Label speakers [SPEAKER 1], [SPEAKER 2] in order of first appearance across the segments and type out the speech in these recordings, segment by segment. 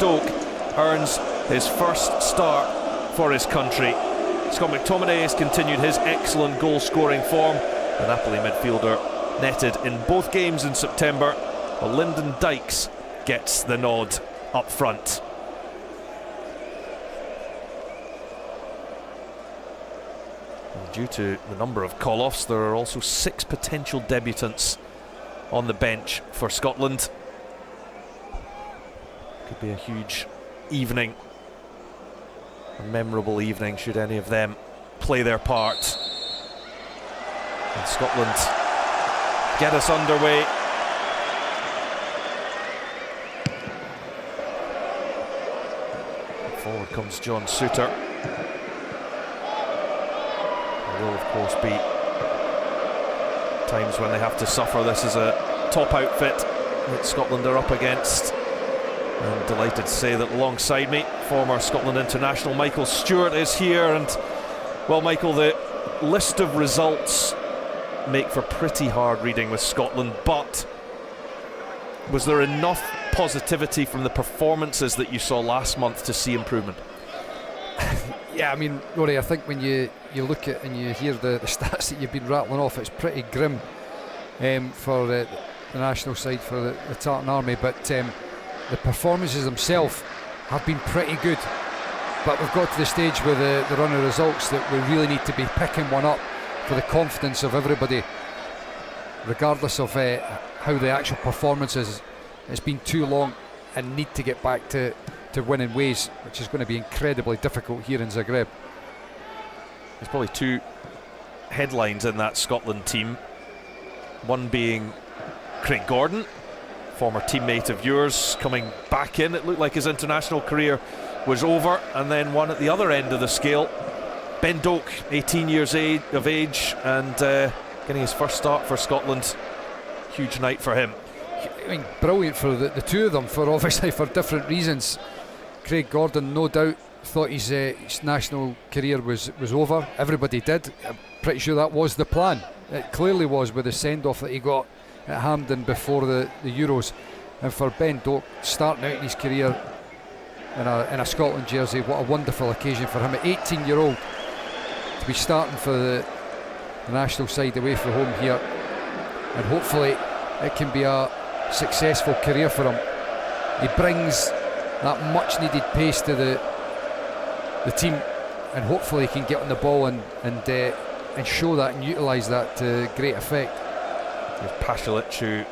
[SPEAKER 1] Doak earns his first start for his country. Scott McTominay has continued his excellent goal-scoring form. The Napoli midfielder netted in both games in September, while Lyndon Dykes gets the nod up front. And due to the number of call-offs, there are also 6 potential debutants on the bench for Scotland. Could be a huge evening, a memorable evening, should any of them play their part. And Scotland get us underway. Forward comes John Souttar. There will of course be times when they have to suffer. This is a top outfit that Scotland are up against. I'm delighted to say that alongside me, former Scotland international Michael Stewart is here. And well, Michael, the list of results make for pretty hard reading with Scotland, but was there enough positivity from the performances that you saw last month to see improvement?
[SPEAKER 2] Yeah, I mean, Rory, I think when you look at and you hear the stats that you've been rattling off, it's pretty grim for the national side, for the Tartan Army, but the performances themselves have been pretty good. But we've got to the stage with the run of results that we really need to be picking one up for the confidence of everybody, regardless of how the actual performance is. It's been too long and need to get back to winning ways, which is going to be incredibly difficult here in Zagreb.
[SPEAKER 1] There's probably 2 headlines in that Scotland team. One being Craig Gordon, former teammate of yours, coming back in. It looked like his international career was over. And then one at the other end of the scale, Ben Doak, 18 years of age, and getting his first start for Scotland. Huge night for him.
[SPEAKER 2] I mean, brilliant for the two of them, for obviously for different reasons. Craig Gordon, no doubt, thought his national career was over. Everybody did. I'm pretty sure that was the plan. It clearly was, with the send-off that he got at Hampden before the Euros. And for Ben Doak, starting out in his career in a Scotland jersey, what a wonderful occasion for him at 18-year-old to be starting for the national side away from home here. And hopefully it can be a successful career for him. He brings that much needed pace to the team, and hopefully he can get on the ball and show that and utilise that to great effect.
[SPEAKER 1] There's Pasalic, who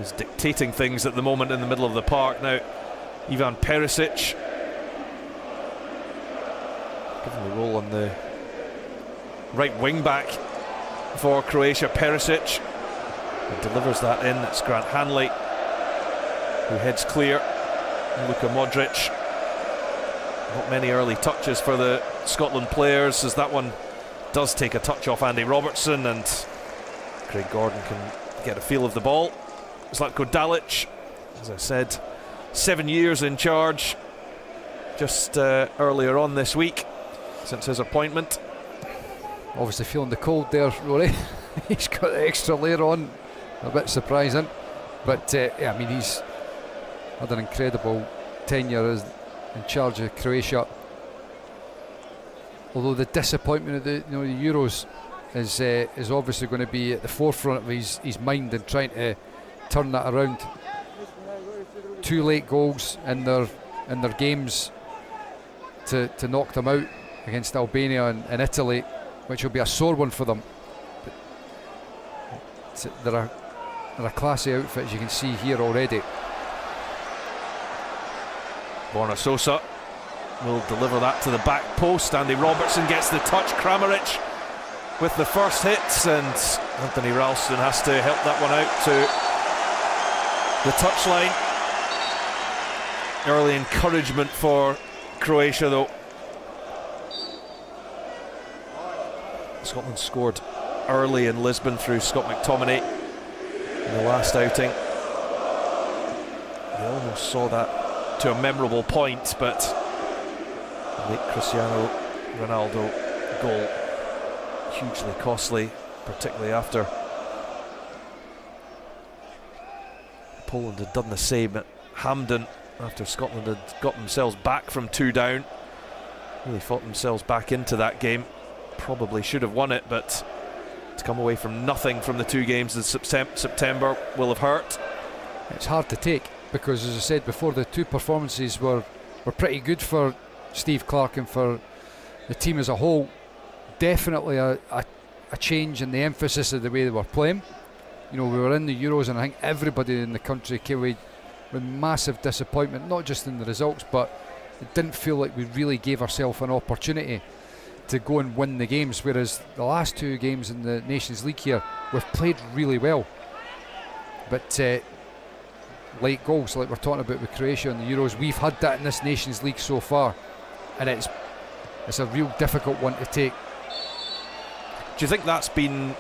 [SPEAKER 1] is dictating things at the moment in the middle of the park. Now Ivan Perisic, given the role on the right wing back for Croatia. Perisic delivers that in. It's Grant Hanley who heads clear. Luka Modric, not many early touches for the Scotland players, as that one does take a touch off Andy Robertson, and Craig Gordon can get a feel of the ball. Zlatko Dalic, as I said, 7 years in charge, just earlier on this week since his appointment.
[SPEAKER 2] Obviously feeling the cold there, Rory. He's got the extra layer on, a bit surprising, but yeah, I mean, he's had an incredible tenure as in charge of Croatia. Although the disappointment of the Euros is obviously going to be at the forefront of his mind, and trying to turn that around. 2 late goals in their games to knock them out against Albania and Italy, which will be a sore one for them. But they're a classy outfit, as you can see here already.
[SPEAKER 1] Borna Sosa will deliver that to the back post. Andy Robertson gets the touch. Kramaric with the first hits, and Anthony Ralston has to help that one out to the touchline. Early encouragement for Croatia, though. Scotland scored early in Lisbon through Scott McTominay in the last outing. They almost saw that to a memorable point, but the late Cristiano Ronaldo goal hugely costly, particularly after Poland had done the same at Hampden after Scotland had got themselves back from 2 down. Really fought themselves back into that game. Probably should have won it, but to come away from nothing from the 2 games in September will have hurt.
[SPEAKER 2] It's hard to take because, as I said before, the 2 performances were pretty good for Steve Clarke and for the team as a whole. Definitely a change in the emphasis of the way they were playing. You know, we were in the Euros and I think everybody in the country came away with massive disappointment, not just in the results, but it didn't feel like we really gave ourselves an opportunity to go and win the games, whereas the last 2 games in the Nations League here, we've played really well. But late goals, like we're talking about with Croatia and the Euros, we've had that in this Nations League so far, and it's a real difficult one to take.
[SPEAKER 1] Do you think that's been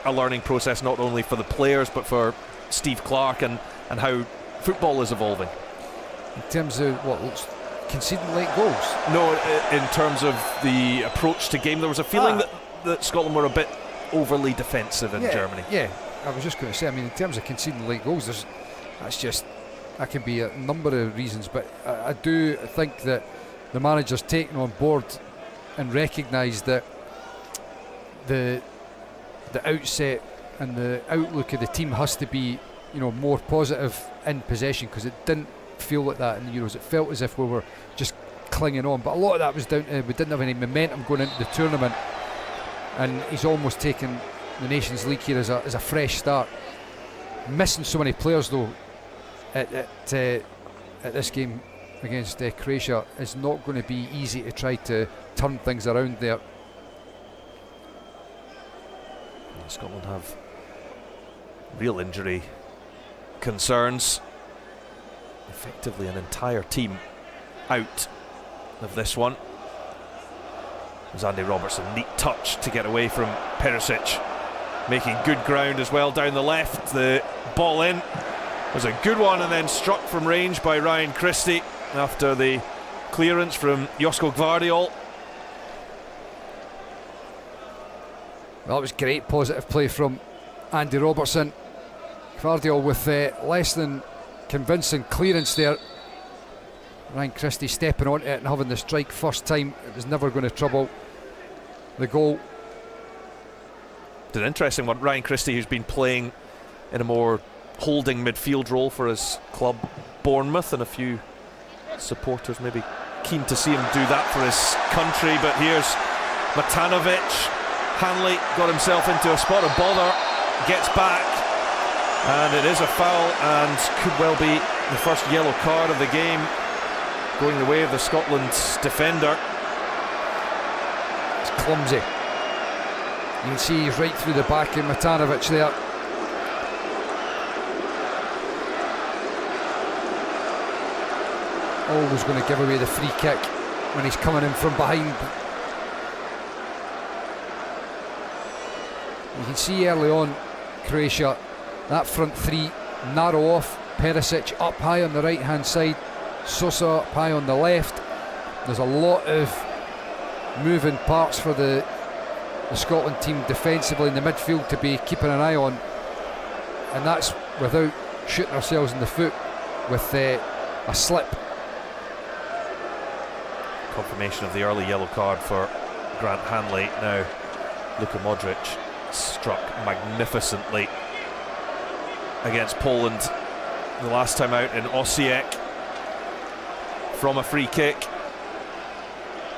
[SPEAKER 1] a learning process not only for the players but for Steve Clarke and how football is evolving?
[SPEAKER 2] In terms of what looks conceding late goals?
[SPEAKER 1] No, in terms of the approach to game. There was a feeling that Scotland were a bit overly defensive in Germany.
[SPEAKER 2] Yeah, I was just going to say, I mean, in terms of conceding late goals, that can be a number of reasons, but I do think that the manager's taken on board and recognised that the outset and the outlook of the team has to be, you know, more positive in possession, because it didn't feel like that in the Euros. It felt as if we were just clinging on, but a lot of that was down to we didn't have any momentum going into the tournament, and he's almost taken the Nations League here as a fresh start. Missing so many players though at this game against Croatia is not going to be easy to try to turn things around there.
[SPEAKER 1] Scotland have real injury concerns. Effectively an entire team out of this one. There's Andy Robertson, neat touch to get away from Perisic, making good ground as well down the left. The ball in was a good one and then struck from range by Ryan Christie after the clearance from Josko Gvardiol.
[SPEAKER 2] Well, that was great positive play from Andy Robertson. Gvardiol with less than convincing clearance there. Ryan Christie stepping onto it and having the strike first time. It was never going to trouble the goal.
[SPEAKER 1] It's an interesting one. Ryan Christie, who's been playing in a more holding midfield role for his club Bournemouth, and a few supporters maybe keen to see him do that for his country. But here's Matanovic. Hanley got himself into a spot of bother, gets back, and it is a foul and could well be the first yellow card of the game, going the way of the Scotland defender.
[SPEAKER 2] It's clumsy. You can see he's right through the back of Matanovic there. Always going to give away the free kick when he's coming in from behind. You can see early on, Croatia, that front three narrow off. Perisic up high on the right hand side, Sosa up high on the left. There's a lot of moving parts for the Scotland team defensively in the midfield to be keeping an eye on, and that's without shooting ourselves in the foot with a slip.
[SPEAKER 1] Confirmation of the early yellow card for Grant Hanley. Now Luka Modric struck magnificently against Poland the last time out in Osijek from a free kick.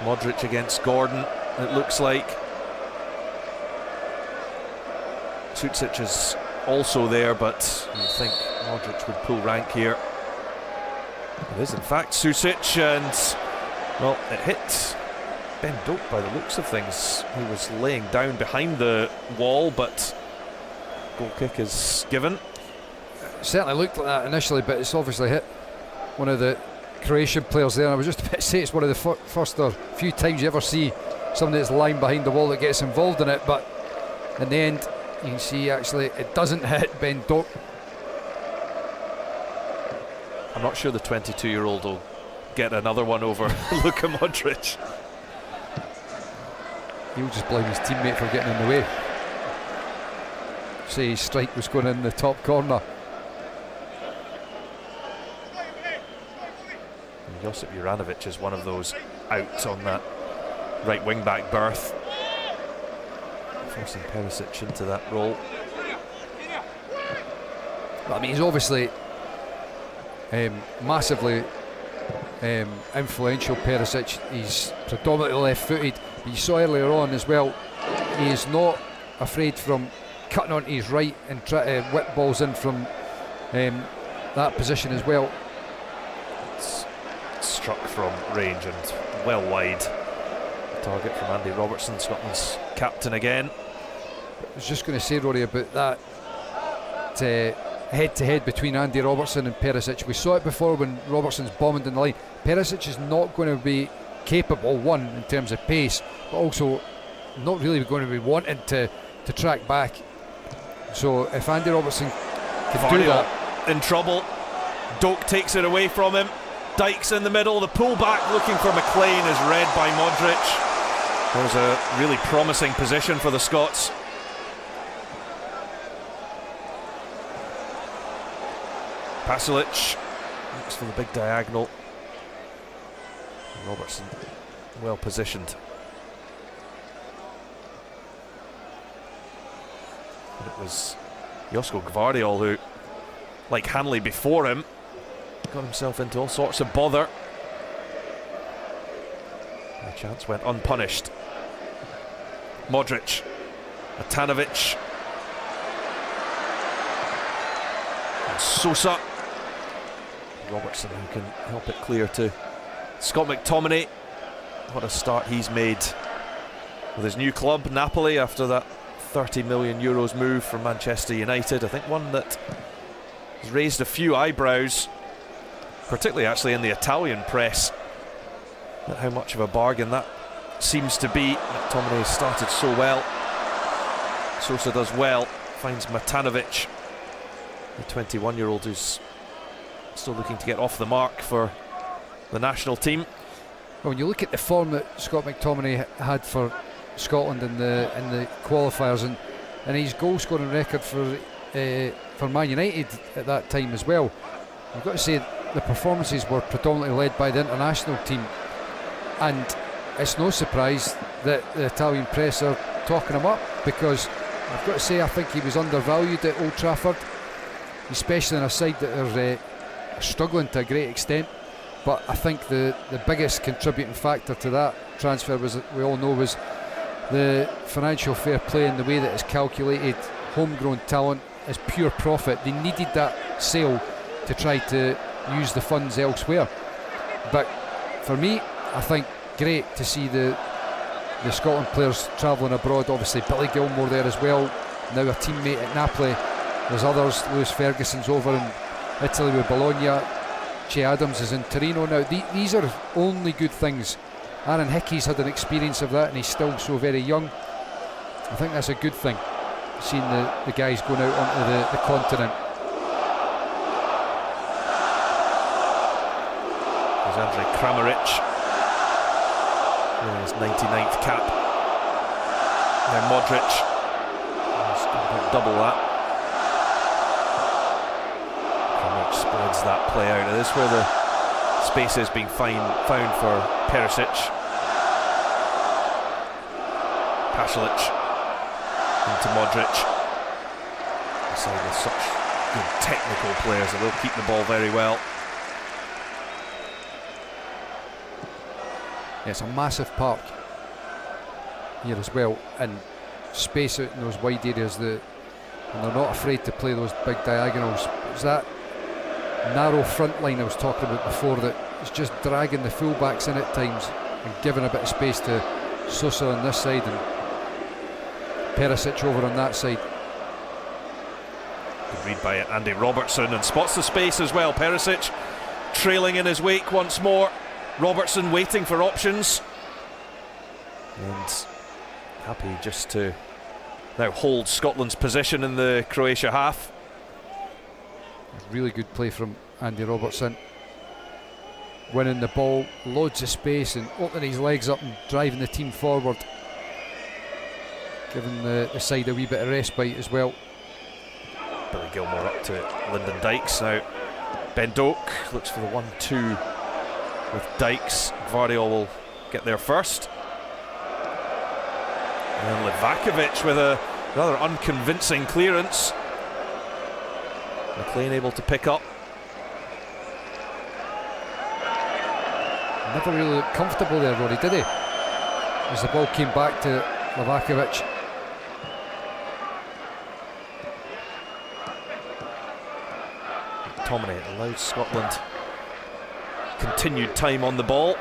[SPEAKER 1] Modric against Gordon, it looks like. Sucic is also there, but you think Modric would pull rank here. It is in fact Sucic, and well, it hit Ben Doak by the looks of things. He was laying down behind the wall, but goal kick is given.
[SPEAKER 2] It certainly looked like that initially, but it's obviously hit one of the Croatian players there. And I was just about to say it's one of the first or few times you ever see somebody that's lying behind the wall that gets involved in it, but in the end you can see actually it doesn't hit Ben Doak.
[SPEAKER 1] I'm not sure the 22-year-old will get another one over Luka Modric.
[SPEAKER 2] He'll just blame his teammate for getting in the way. Say his strike was going in the top corner.
[SPEAKER 1] Josip Juranovic is one of those out on that right wing back berth, forcing Perisic into that role.
[SPEAKER 2] But, I mean, he's obviously massively influential, Perisic. He's predominantly left-footed, but you saw earlier on as well, he is not afraid from cutting onto his right and try to whip balls in from that position as well.
[SPEAKER 1] It's struck from range and well wide. Target from Andy Robertson, Scotland's captain again.
[SPEAKER 2] I was just going to say, Rory, about that head-to-head between Andy Robertson and Perisic. We saw it before when Robertson's bombing in the line. Perisic is not going to be capable, one, in terms of pace, but also not really going to be wanting to track back. So if Andy Robertson can do that...
[SPEAKER 1] in trouble. Doak takes it away from him. Dykes in the middle. The pullback looking for McLean is read by Modric. There's a really promising position for the Scots. Pasalic looks for the big diagonal. Robertson well positioned. And it was Josko Gvardiol who, like Hanley before him, got himself into all sorts of bother. The chance went unpunished. Modric, Matanovic, and Sosa. Robertson who can help it clear to Scott McTominay. What a start he's made with his new club, Napoli, after that 30 million euros move from Manchester United. I think one that has raised a few eyebrows, particularly actually in the Italian press, at how much of a bargain that seems to be. McTominay started so well. Sosa does well, finds Matanovic, the 21-year-old who's still looking to get off the mark for the national team.
[SPEAKER 2] Well, when you look at the form that Scott McTominay had for Scotland in the qualifiers and his goal scoring record for Man United at that time as well, you've got to say the performances were predominantly led by the international team, and it's no surprise that the Italian press are talking him up, because I've got to say I think he was undervalued at Old Trafford, especially in a side that are struggling to a great extent. But I think the biggest contributing factor to that transfer, was, we all know, was the financial fair play and the way that it's calculated homegrown talent as pure profit. They needed that sale to try to use the funds elsewhere. But for me, I think great to see the Scotland players travelling abroad. Obviously Billy Gilmore there as well, now a teammate at Napoli. There's others. Lewis Ferguson's over in Italy with Bologna. Che Adams is in Torino now. These are only good things. Aaron Hickey's had an experience of that, and he's still so very young. I think that's a good thing, seeing the guys going out onto the continent.
[SPEAKER 1] There's Andrej Kramaric, winning his 99th cap. Now Modric, he's got about double that. Kramaric spreads that play out. Now this is where the space is being found for Perisic. Pasalic into Modric. A side with such good technical players that will keep the ball very well.
[SPEAKER 2] Yeah, it's a massive park here as well, and space out in those wide areas, and they're not afraid to play those big diagonals. It's that narrow front line I was talking about before that is just dragging the fullbacks in at times and giving a bit of space to Sosa on this side and Perisic over on that side.
[SPEAKER 1] Good read by Andy Robertson, and spots the space as well. Perisic trailing in his wake once more. Robertson waiting for options, and happy just to now hold Scotland's position in the Croatia half.
[SPEAKER 2] Really good play from Andy Robertson, winning the ball, loads of space and opening his legs up and driving the team forward, giving the side a wee bit of respite as well.
[SPEAKER 1] Billy Gilmore up to Lyndon Dykes now. Ben Doak looks for the 1-2 with Dykes. Vardiol will get there first. And then Livakovic with a rather unconvincing clearance. McLean able to pick up.
[SPEAKER 2] Never really looked comfortable there, Rory, did he? As the ball came back to Livakovic.
[SPEAKER 1] McTominay allowed Scotland continued time on the ball.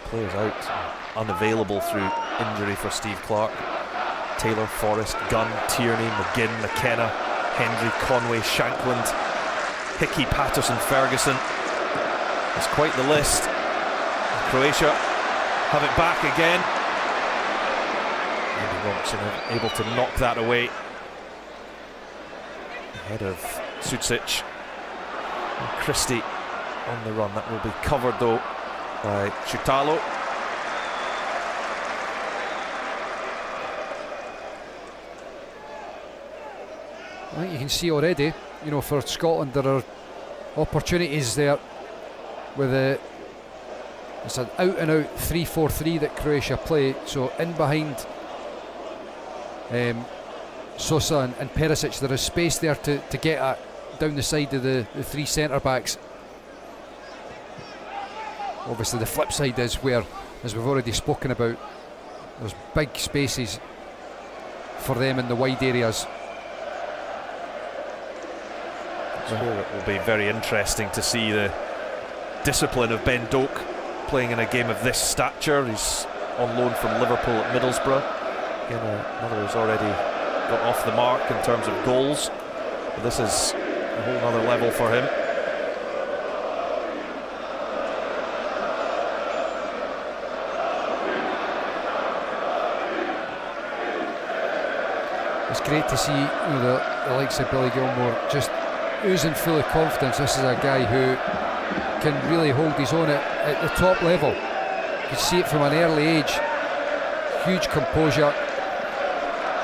[SPEAKER 1] Players out, unavailable through injury for Steve Clarke. Taylor, Forrest, Gunn, Tierney, McGinn, McKenna, Hendry, Conway, Shankland, Hickey, Patterson, Ferguson. It's quite the list. Croatia have it back again. Andy Robertson able to knock that away ahead of Sucic. And Christie on the run. That will be covered though by Chutalo.
[SPEAKER 2] I think you can see already, you know, for Scotland there are opportunities there with it's an out and out 3-4-3 that Croatia play, so in behind Sosa and Perisic there is space there to get at down the side of the three centre backs. Obviously the flip side is where, as we've already spoken about, there's big spaces for them in the wide areas.
[SPEAKER 1] So it will be very interesting to see the discipline of Ben Doak playing in a game of this stature. He's on loan from Liverpool at Middlesbrough. Again, another who's already got off the mark in terms of goals. But this is a whole other level for him.
[SPEAKER 2] It's great to see, you know, the likes of Billy Gilmour just oozing full of confidence. This is a guy who can really hold his own at the top level. You can see it from an early age. Huge composure,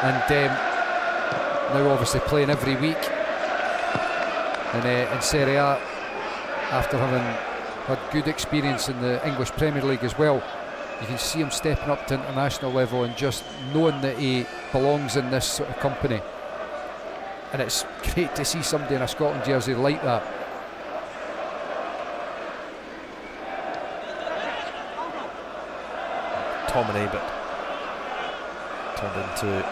[SPEAKER 2] and now obviously playing every week in Serie A after having had good experience in the English Premier League as well. You can see him stepping up to international level and just knowing that he belongs in this sort of company. And it's great to see somebody in a Scotland jersey like that.
[SPEAKER 1] McTominay, but turned into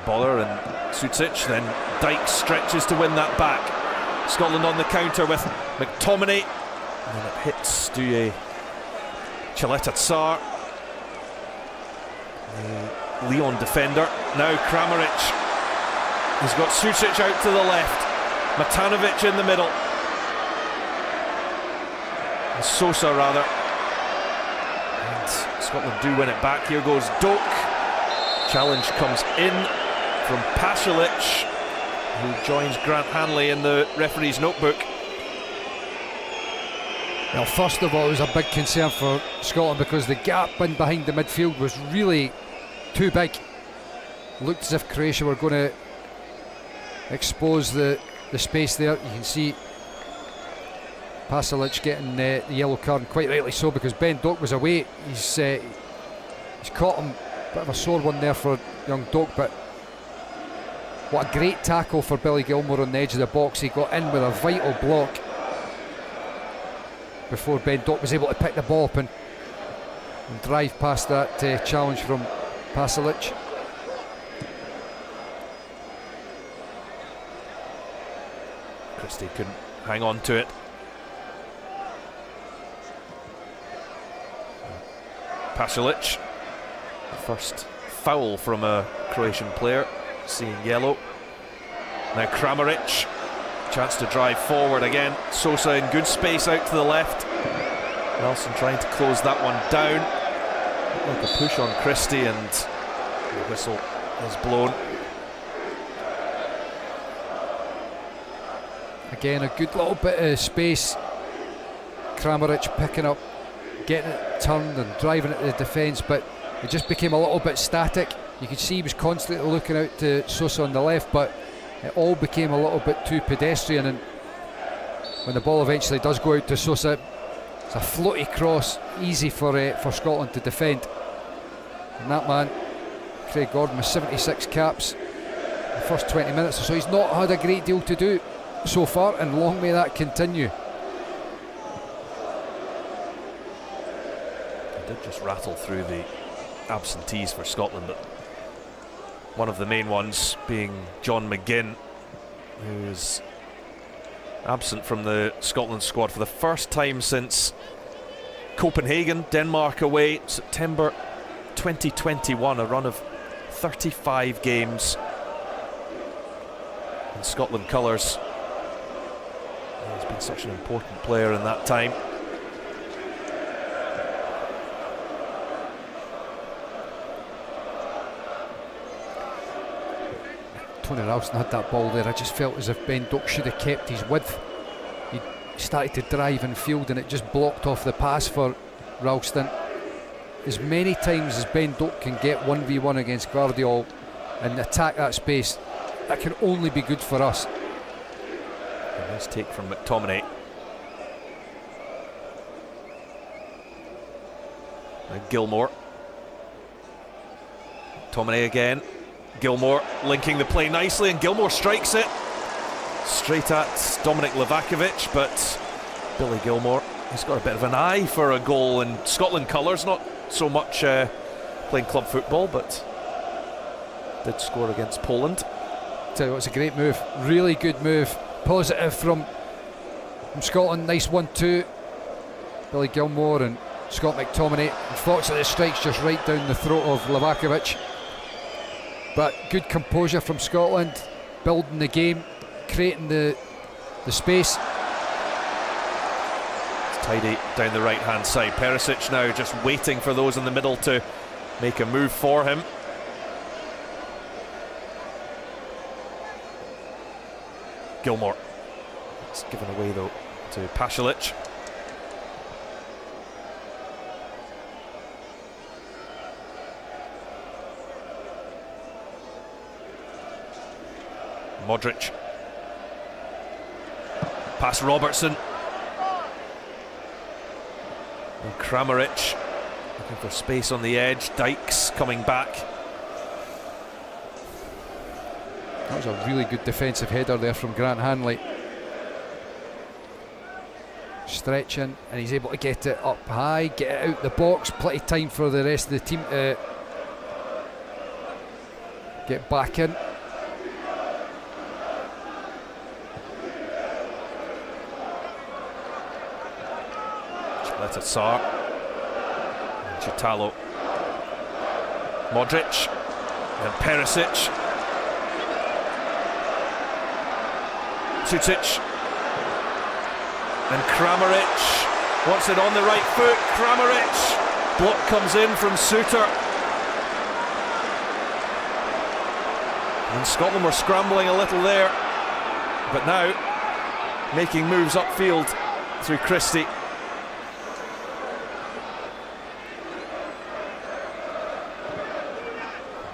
[SPEAKER 1] bother, and Sucic, then Dykes stretches to win that back. Scotland on the counter with McTominay, and then it hits Douye Chaleta Tsar, the Leon defender. Now Kramaric, he's got Sucic out to the left, Matanovic in the middle, and Sosa rather, and Scotland do win it back. Here goes Doak. Challenge comes in from Pasalic, who joins Grant Hanley in the referee's notebook.
[SPEAKER 2] Well, first of all, it was a big concern for Scotland because the gap in behind the midfield was really too big. Looked as if Croatia were going to expose the space there. You can see Pasalic getting the yellow card, and quite rightly so, because Ben Doak was away. He's caught him, bit of a sore one there for young Doak, but what a great tackle for Billy Gilmour on the edge of the box. He got in with a vital block before Ben Doak was able to pick the ball up and drive past that challenge from Pasalic.
[SPEAKER 1] Christie couldn't hang on to it. Pasalic, the first foul from a Croatian player, seeing yellow. Now Kramaric, chance to drive forward again. Sosa in good space out to the left. Nelson trying to close that one down. Like a push on Christie, and the whistle is blown.
[SPEAKER 2] Again, a good little bit of space. Kramaric picking up, getting it turned and driving it to the defence, but it just became a little bit static. You could see he was constantly looking out to Sosa on the left, but it all became a little bit too pedestrian, and when the ball eventually does go out to Sosa, it's a floaty cross, easy for Scotland to defend. And that man, Craig Gordon, with 76 caps the first 20 minutes or so, he's not had a great deal to do so far, and long may that continue.
[SPEAKER 1] I did just rattle through the absentees for Scotland, but one of the main ones being John McGinn, who's absent from the Scotland squad for the first time since Copenhagen, Denmark away, September 2021, a run of 35 games in Scotland colours. He's been such an important player in that time.
[SPEAKER 2] Tony Ralston had that ball there. I just felt as if Ben Doak should have kept his width. He started to drive in field and it just blocked off the pass for Ralston. As many times as Ben Doak can get 1v1 against Guardiola and attack that space, that can only be good for us.
[SPEAKER 1] A nice take from McTominay. And Gilmour. McTominay again. Gilmour linking the play nicely, and Gilmour strikes it straight at Dominic Livakovic, but Billy Gilmour, he's got a bit of an eye for a goal in Scotland colours, not so much playing club football, but did score against Poland.
[SPEAKER 2] Tell you what, it's a great move, really good move, positive from Scotland. Nice 1-2, Billy Gilmour and Scott McTominay. Unfortunately the strike's just right down the throat of Livakovic, but good composure from Scotland, building the game, creating the space.
[SPEAKER 1] It's tidy down the right hand side. Perisic now just waiting for those in the middle to make a move for him. Gilmour, it's given away though to Pasalic. Modric. Past Robertson. And Kramaric looking for space on the edge. Dykes coming back.
[SPEAKER 2] That was a really good defensive header there from Grant Hanley. Stretching, and he's able to get it up high, get it out the box. Plenty of time for the rest of the team to get back in.
[SPEAKER 1] Sarr, Chitalo, Modric, and Perisic, Sutic, and Kramaric wants it on the right foot. Kramaric, block comes in from Suter, and Scotland were scrambling a little there, but now making moves upfield through Christie.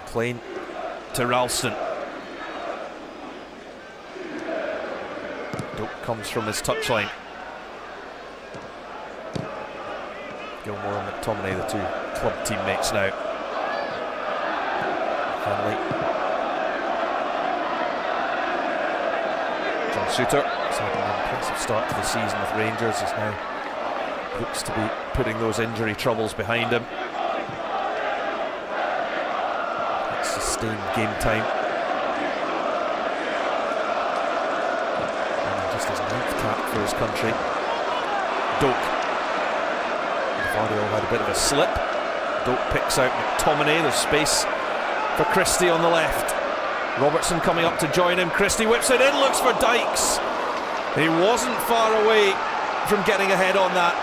[SPEAKER 1] Plain to Ralston. Doak comes from his touchline. Gilmour and McTominay, the two club teammates now. Hanley. John Suter has had an impressive start to the season with Rangers. He's now looks to be putting those injury troubles behind him. Sustained game time. And just his 9th cap for his country. Doak. Vardio had a bit of a slip. Doak picks out McTominay. There's space for Christie on the left. Robertson coming up to join him. Christie whips it in, looks for Dykes. He wasn't far away from getting ahead on that.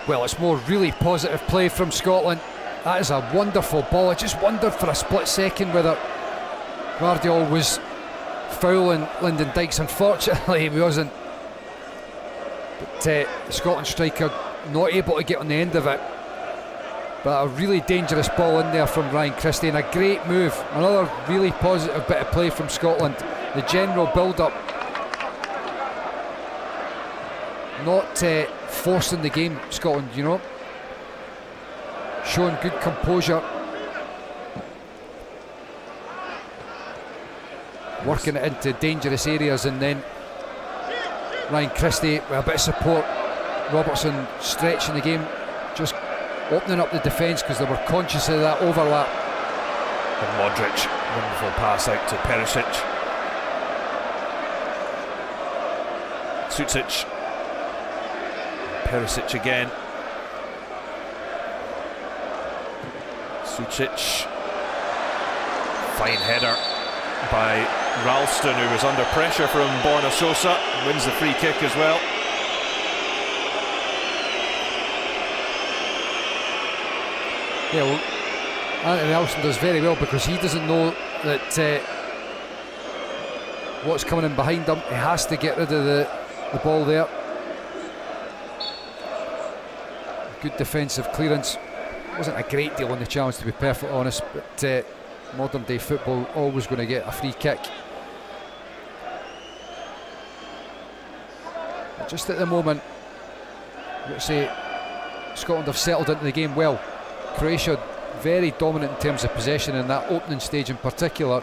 [SPEAKER 2] Well, it's more really positive play from Scotland. That is a wonderful ball. I just wondered for a split second whether Guardiola was fouling Lyndon Dykes. Unfortunately, he wasn't. But the Scotland striker not able to get on the end of it. But a really dangerous ball in there from Ryan Christie, and a great move. Another really positive bit of play from Scotland. The general build-up, not forcing the game, Scotland, you know, showing good composure, working it into dangerous areas, and then Ryan Christie with a bit of support. Robertson stretching the game, just opening up the defence because they were conscious of that overlap.
[SPEAKER 1] And Modric, wonderful pass out to Perisic. Sucic. Perisic again. Sucic. Fine header by Ralston, who was under pressure from Borna Sosa. Wins the free kick as well.
[SPEAKER 2] Yeah, well, Anthony Ralston does very well because he doesn't know that what's coming in behind him. He has to get rid of the ball there. Good defensive clearance. Wasn't a great deal on the challenge, to be perfectly honest, but modern day football always going to get a free kick. But just at the moment, let's say Scotland have settled into the game well. Croatia very dominant in terms of possession in that opening stage in particular,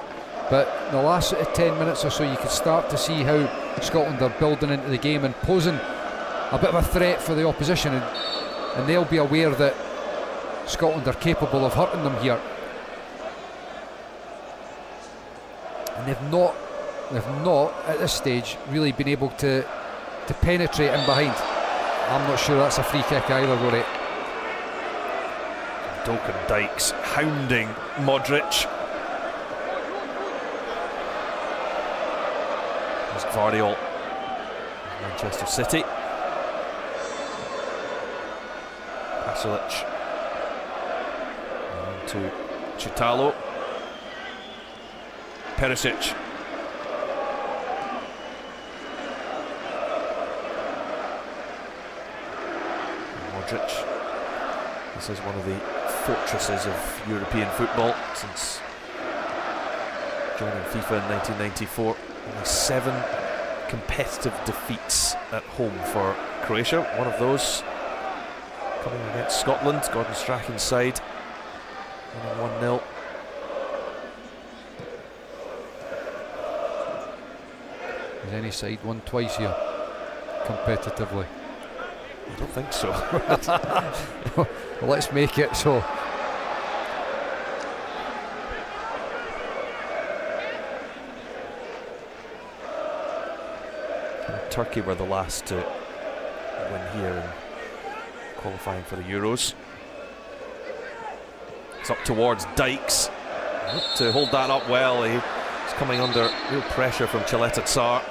[SPEAKER 2] but in the last 10 minutes or so you can start to see how Scotland are building into the game and posing a bit of a threat for the opposition, and they'll be aware that Scotland are capable of hurting them here. And they've not at this stage really been able to penetrate in behind. I'm not sure that's a free kick either, Rory.
[SPEAKER 1] Doak and Dykes hounding Modric. There's Gvardiol, Manchester City. Pasalic. On to Chitalo. Perisic. Modric. This is one of the fortresses of European football since joining FIFA in 1994. Only 7 competitive defeats at home for Croatia. One of those coming against Scotland, Gordon Strachan's side, 1-0.
[SPEAKER 2] Has any side won twice here competitively?
[SPEAKER 1] I don't think so.
[SPEAKER 2] Well, let's make it so.
[SPEAKER 1] Turkey were the last to win here in qualifying for the Euros. It's up towards Dykes to hold that up well. He's coming under real pressure from Chaleta Tsar.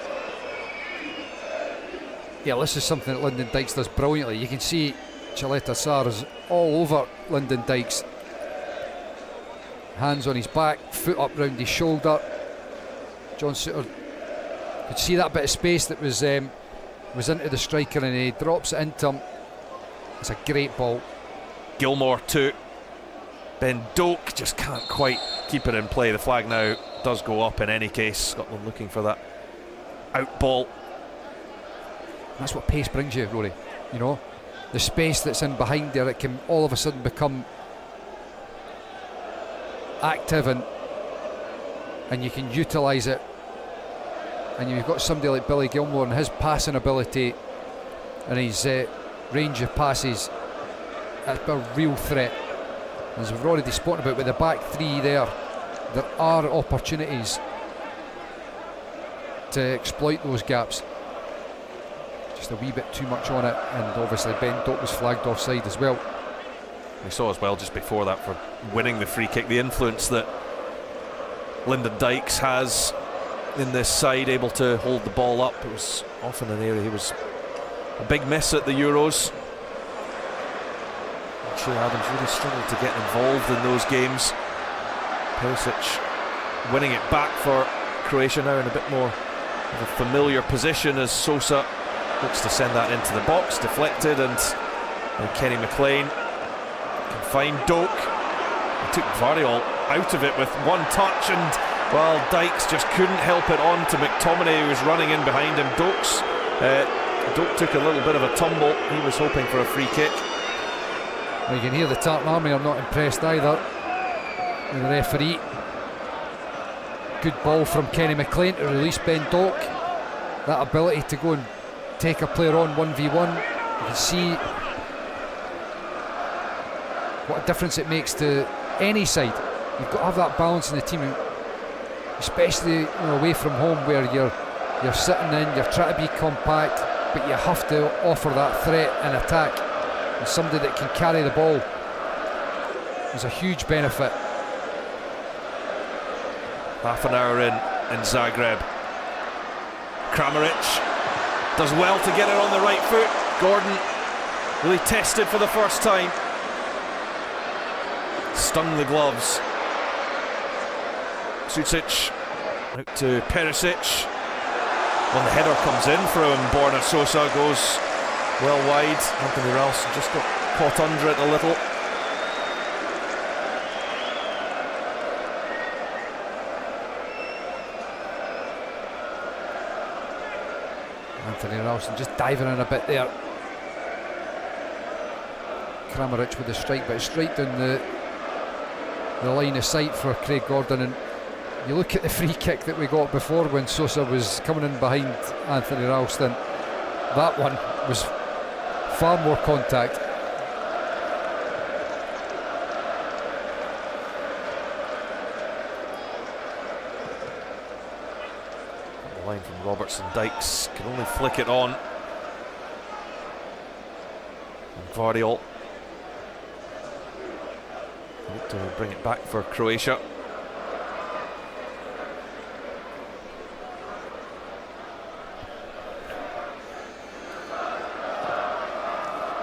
[SPEAKER 2] Yeah, this is something that Lyndon Dykes does brilliantly. You can see Chaleta Tsar is all over Lyndon Dykes. Hands on his back, foot up round his shoulder. John Souttar could see that bit of space that was into the striker, and he drops it into him. It's a great ball.
[SPEAKER 1] Gilmore too. Ben Doak just can't quite keep it in play. The flag now does go up in any case. Scotland looking for that out ball.
[SPEAKER 2] That's what pace brings you, Rory. You know, the space that's in behind there, it can all of a sudden become active, and you can utilise it. And you've got somebody like Billy Gilmore and his passing ability and his range of passes. That's a real threat. As we've already spoken about with the back three there are opportunities to exploit those gaps. Just a wee bit too much on it, and obviously Ben Doak was flagged offside as well.
[SPEAKER 1] We saw as well just before that for winning the free kick the influence that Lyndon Dykes has in this side, able to hold the ball up. It was often an area he was a big miss at the Euros. Shea Adams really struggled to get involved in those games. Perisic winning it back for Croatia now in a bit more of a familiar position as Sosa looks to send that into the box, deflected, and And Kenny McLean can find Doak. He took Variol out of it with one touch, and well, Dykes just couldn't help it on to McTominay, who was running in behind him. Doak took a little bit of a tumble. He was hoping for a free kick.
[SPEAKER 2] Well, you can hear the Tartan Army are not impressed either with the referee. Good ball from Kenny McLean to release Ben Doak. That ability to go and take a player on 1v1. You can see what a difference it makes to any side. You've got to have that balance in the team, especially away from home, where you're sitting in, you're trying to be compact, but you have to offer that threat and attack. And somebody that can carry the ball is a huge benefit.
[SPEAKER 1] Half an hour in Zagreb. Kramaric does well to get it on the right foot. Gordon really tested for the first time. Stung the gloves. Sucic out to Perisic. When the header comes in from Borna Sosa, goes well wide. Anthony Ralston just got caught under it a little.
[SPEAKER 2] Anthony Ralston just diving in a bit there. Kramaric with the strike, but it's straight down the line of sight for Craig Gordon. And you look at the free kick that we got before when Sosa was coming in behind Anthony Ralston. That one was far more contact.
[SPEAKER 1] The line from Robertson. Dykes can only flick it on. And Variol to bring it back for Croatia.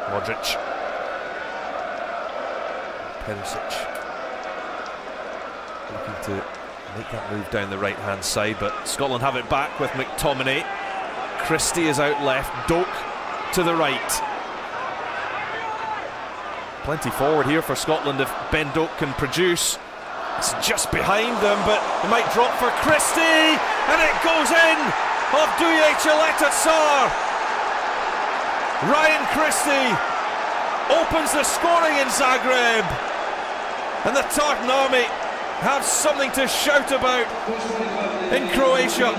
[SPEAKER 1] Modric. Perisic looking to make that move down the right hand side, but Scotland have it back with McTominay. Christie is out left, Doak to the right. Plenty forward here for Scotland if Ben Doak can produce. It's just behind them, but it might drop for Christie, and it goes in off Douye Chaleta-Sar. Ryan Christie opens the scoring in Zagreb, and the Tartan Army have something to shout about in Croatia.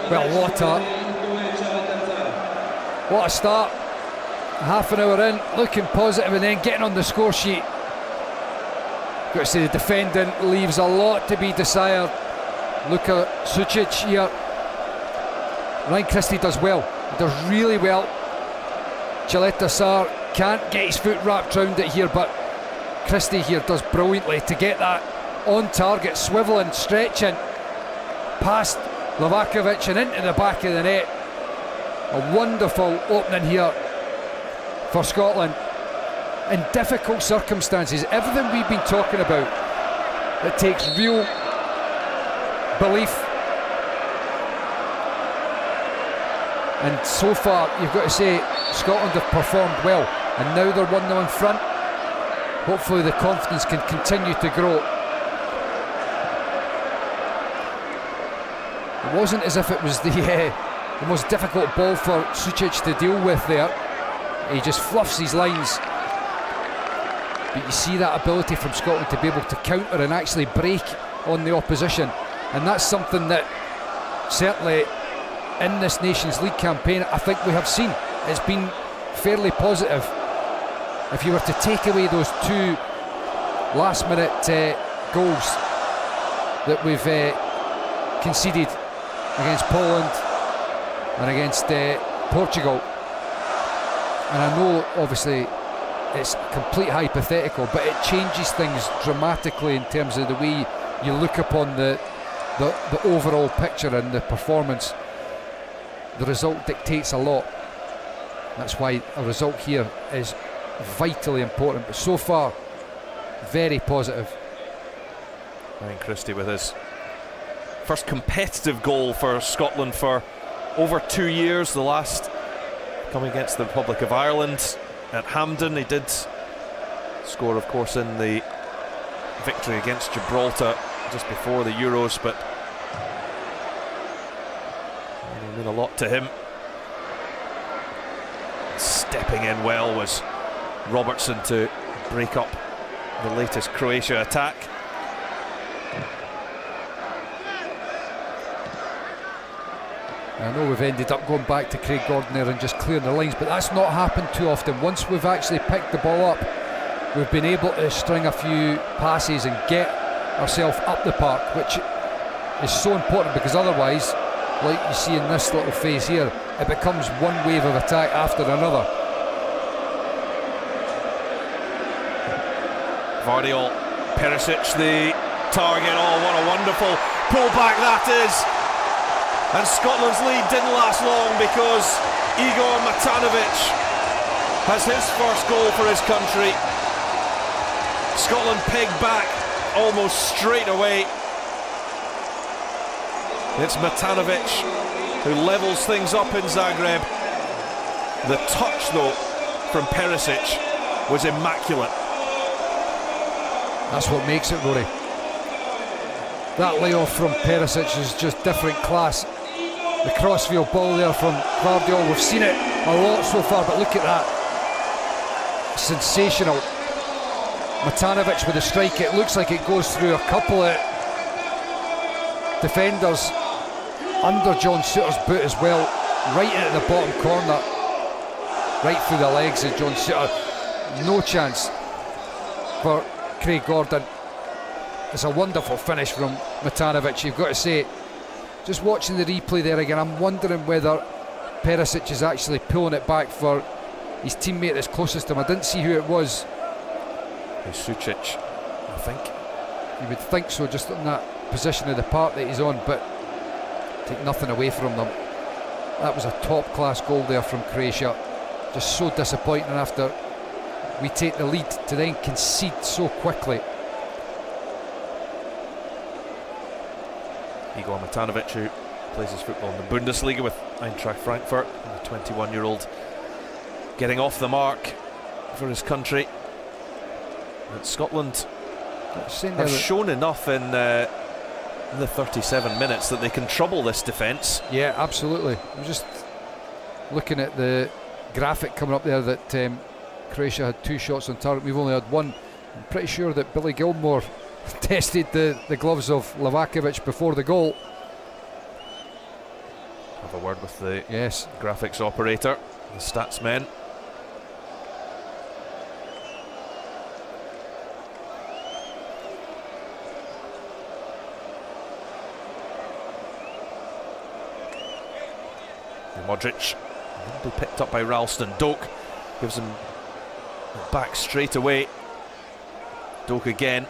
[SPEAKER 2] Well, what a start. Half an hour in, looking positive, and then getting on the score sheet. Got to say, the defending leaves a lot to be desired. Luka Sucic here. Ryan Christie does well. He does really well. Chaleta-Sar can't get his foot wrapped around it here, but Christie here does brilliantly to get that on target, swivelling, stretching past Lovakovic and into the back of the net. A wonderful opening here for Scotland in difficult circumstances. Everything we've been talking about, it takes real belief, and so far you've got to say Scotland have performed well, and now they're 1-0 in front. Hopefully the confidence can continue to grow. It wasn't as if it was the most difficult ball for Sucic to deal with there. He just fluffs his lines. But you see that ability from Scotland to be able to counter and actually break on the opposition. And that's something that certainly in this Nations League campaign I think we have seen. It's been fairly positive. If you were to take away those two last minute goals that we've conceded against Poland and against Portugal, and I know obviously it's a complete hypothetical, but it changes things dramatically in terms of the way you look upon the overall picture and the performance. The result dictates a lot. That's why a result here is vitally important, but so far very positive.
[SPEAKER 1] Ryan Christie with his first competitive goal for Scotland for over 2 years, the last coming against the Republic of Ireland at Hampden. He did score, of course, in the victory against Gibraltar just before the Euros, but it meant a lot to him. Stepping in well was Robertson to break up the latest Croatia attack.
[SPEAKER 2] I know we've ended up going back to Craig Gordon there and just clearing the lines, but that's not happened too often. Once we've actually picked the ball up, we've been able to string a few passes and get ourselves up the park, which is so important, because otherwise, like you see in this little phase here, it becomes one wave of attack after another.
[SPEAKER 1] Vardiol, Perisic the target. Oh, what a wonderful pullback that is. And Scotland's lead didn't last long, because Igor Matanovic has his first goal for his country. Scotland pegged back almost straight away. It's Matanovic who levels things up in Zagreb. The touch, though, from Perisic was immaculate.
[SPEAKER 2] That's what makes it, Rory. That layoff from Perisic is just different class. The crossfield ball there from Vardiol, we've seen it a lot so far, but look at that. Sensational. Matanovic with a strike. It looks like it goes through a couple of defenders under John Souttar's boot as well, right into the bottom corner, right through the legs of John Souttar. No chance for Craig Gordon. It's a wonderful finish from Matanovic, you've got to say. Just watching the replay there again, I'm wondering whether Perisic is actually pulling it back for his teammate that's closest to him. I didn't see who it was.
[SPEAKER 1] Sucic, I think.
[SPEAKER 2] You would think so, just in that position of the park that he's on, but take nothing away from them. That was a top-class goal there from Croatia. Just so disappointing after we take the lead to then concede so quickly.
[SPEAKER 1] Igor Matanovic, who plays his football in the Bundesliga with Eintracht Frankfurt, the 21-year-old getting off the mark for his country. But Scotland have shown enough in the 37 minutes that they can trouble this defence.
[SPEAKER 2] Yeah, absolutely. I'm just looking at the graphic coming up there that Croatia had 2 shots on target, we've only had 1. I'm pretty sure that Billy Gilmore tested the gloves of Livakovic before the goal.
[SPEAKER 1] Have a word with the graphics operator, the stats men. Modric will be picked up by Ralston. Doak gives him back straight away. Doak again.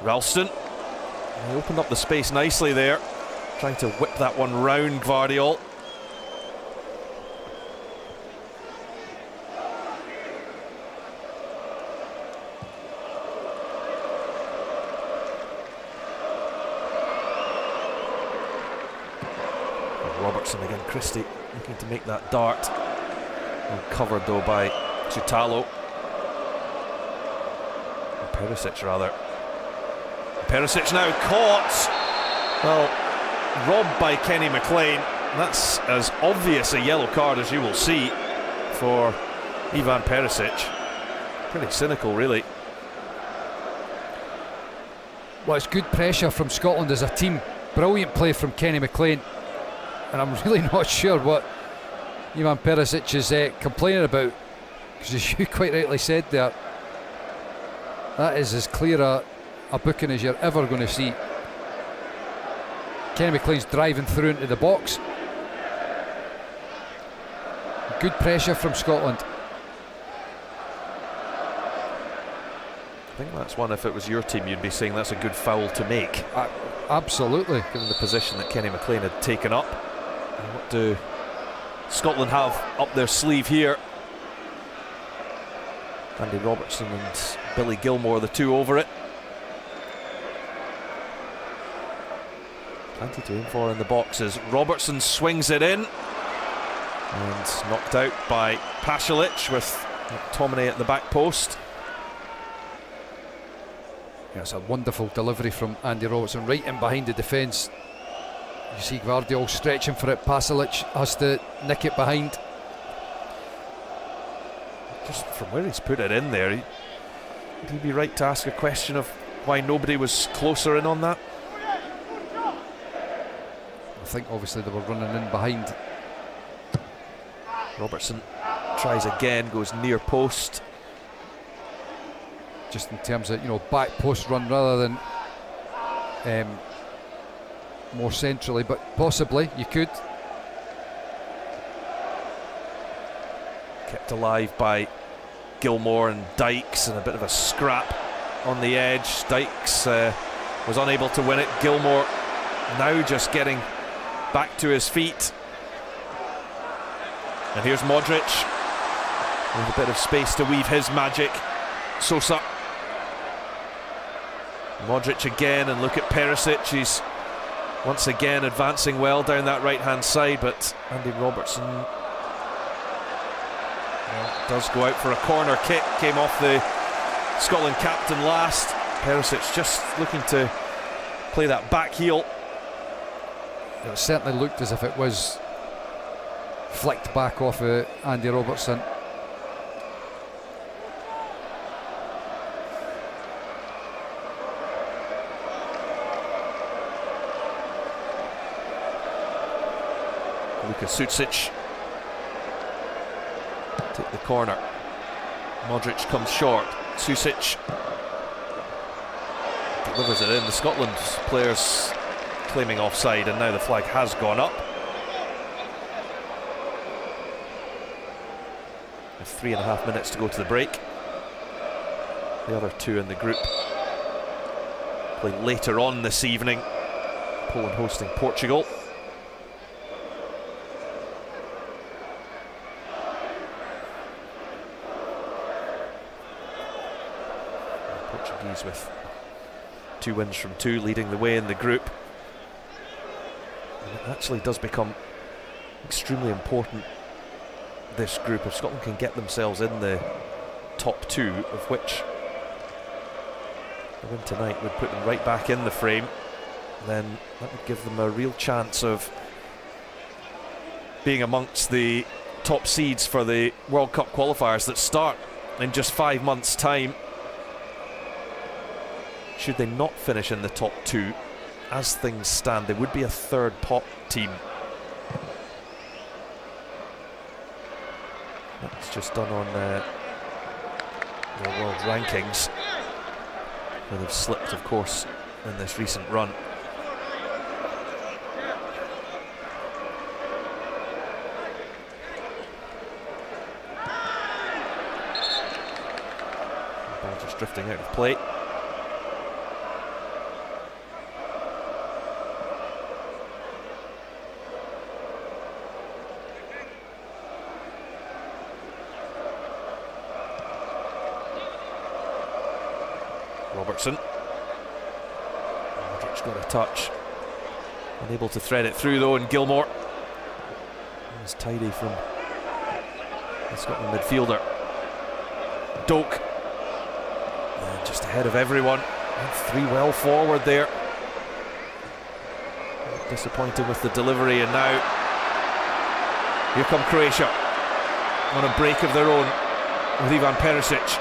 [SPEAKER 1] Ralston, he opened up the space nicely there, trying to whip that one round Vardiol. Robertson again, Christie looking to make that dart. Well, covered though by Chutalo. Or Perisic rather. Perisic now caught. Well, robbed by Kenny McLean. That's as obvious a yellow card as you will see for Ivan Perisic. Pretty cynical, really.
[SPEAKER 2] Well, it's good pressure from Scotland as a team. Brilliant play from Kenny McLean. And I'm really not sure what Ivan Perisic is complaining about, because as you quite rightly said there, that is as clear a booking as you're ever going to see. Kenny McLean's driving through into the box. Good pressure from Scotland.
[SPEAKER 1] I think that's one, if it was your team, you'd be saying that's a good foul to make.
[SPEAKER 2] Absolutely.
[SPEAKER 1] Given the position that Kenny McLean had taken up. And what do Scotland have up their sleeve here? Andy Robertson and Billy Gilmore, the two over it. Plenty to aim for in the boxes. Robertson swings it in and knocked out by Pasalic with McTominay at the back post.
[SPEAKER 2] Yeah, it's a wonderful delivery from Andy Robertson, right in behind the defence. You see Gvardiol stretching for it. Pasalic has to nick it behind.
[SPEAKER 1] Just from where he's put it in there, would he be right to ask a question of why nobody was closer in on that?
[SPEAKER 2] I think obviously they were running in behind.
[SPEAKER 1] Robertson tries again, goes near post.
[SPEAKER 2] Just in terms of, back post run rather than more centrally, but possibly you could.
[SPEAKER 1] Kept alive by Gilmour and Dykes, and a bit of a scrap on the edge. Dykes was unable to win it. Gilmour now just getting back to his feet. And here's Modric with a bit of space to weave his magic. Sosa. Modric again, and look at Perisic. He's once again advancing well down that right hand side, but Andy Robertson does go out for a corner kick. Came off the Scotland captain last. Perisic just looking to play that back heel.
[SPEAKER 2] It certainly looked as if it was flicked back off Andy Robertson.
[SPEAKER 1] Luka Sucic take the corner. Modric comes short. Sucic delivers it in. The Scotland players claiming offside, and now the flag has gone up. With 3.5 minutes to go to the break. The other two in the group play later on this evening. Poland hosting Portugal. Portuguese with 2 wins from 2, leading the way in the group. And it actually does become extremely important, this group. If Scotland can get themselves in the top 2, of which a win tonight would put them right back in the frame, then that would give them a real chance of being amongst the top seeds for the World Cup qualifiers that start in just 5 months' time. Should they not finish in the top 2, as things stand, they would be a third pot team. That's just done on their world rankings, where they've slipped, of course, in this recent run. The ball just drifting out of play. Robertson. Modric's got a touch. Unable to thread it through though, and Gilmour is tidy from the Scotland midfielder. Doak just ahead of everyone. And 3 well forward there. Disappointed with the delivery, and now here come Croatia on a break of their own with Ivan Perisic.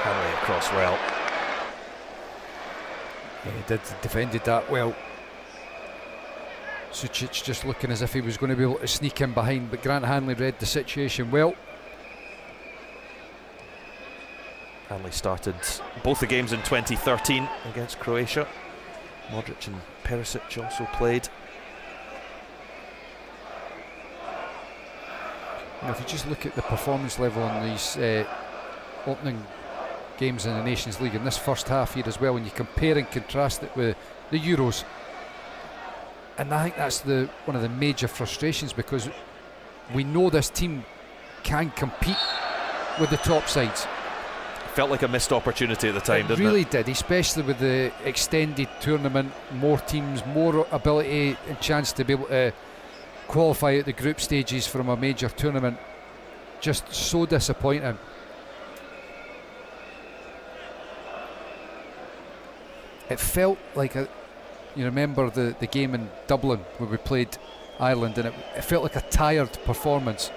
[SPEAKER 1] Hanley across well.
[SPEAKER 2] Yeah, he did, defended that well. Sucic just looking as if he was going to be able to sneak in behind, but Grant Hanley read the situation well.
[SPEAKER 1] Hanley started both the games in 2013 against Croatia. Modric and Perisic also played.
[SPEAKER 2] You know, if you just look at the performance level on these opening games in the Nations League in this first half here as well, and you compare and contrast it with the Euros, and I think that's one of the major frustrations, because we know this team can compete with the top sides.
[SPEAKER 1] felt like a missed opportunity at the time, didn't it?
[SPEAKER 2] It really did, especially with the extended tournament, more teams, more ability and chance to be able to qualify at the group stages from a major tournament. Just so disappointing. It felt like you remember the game in Dublin where we played Ireland, and it felt like a tired performance.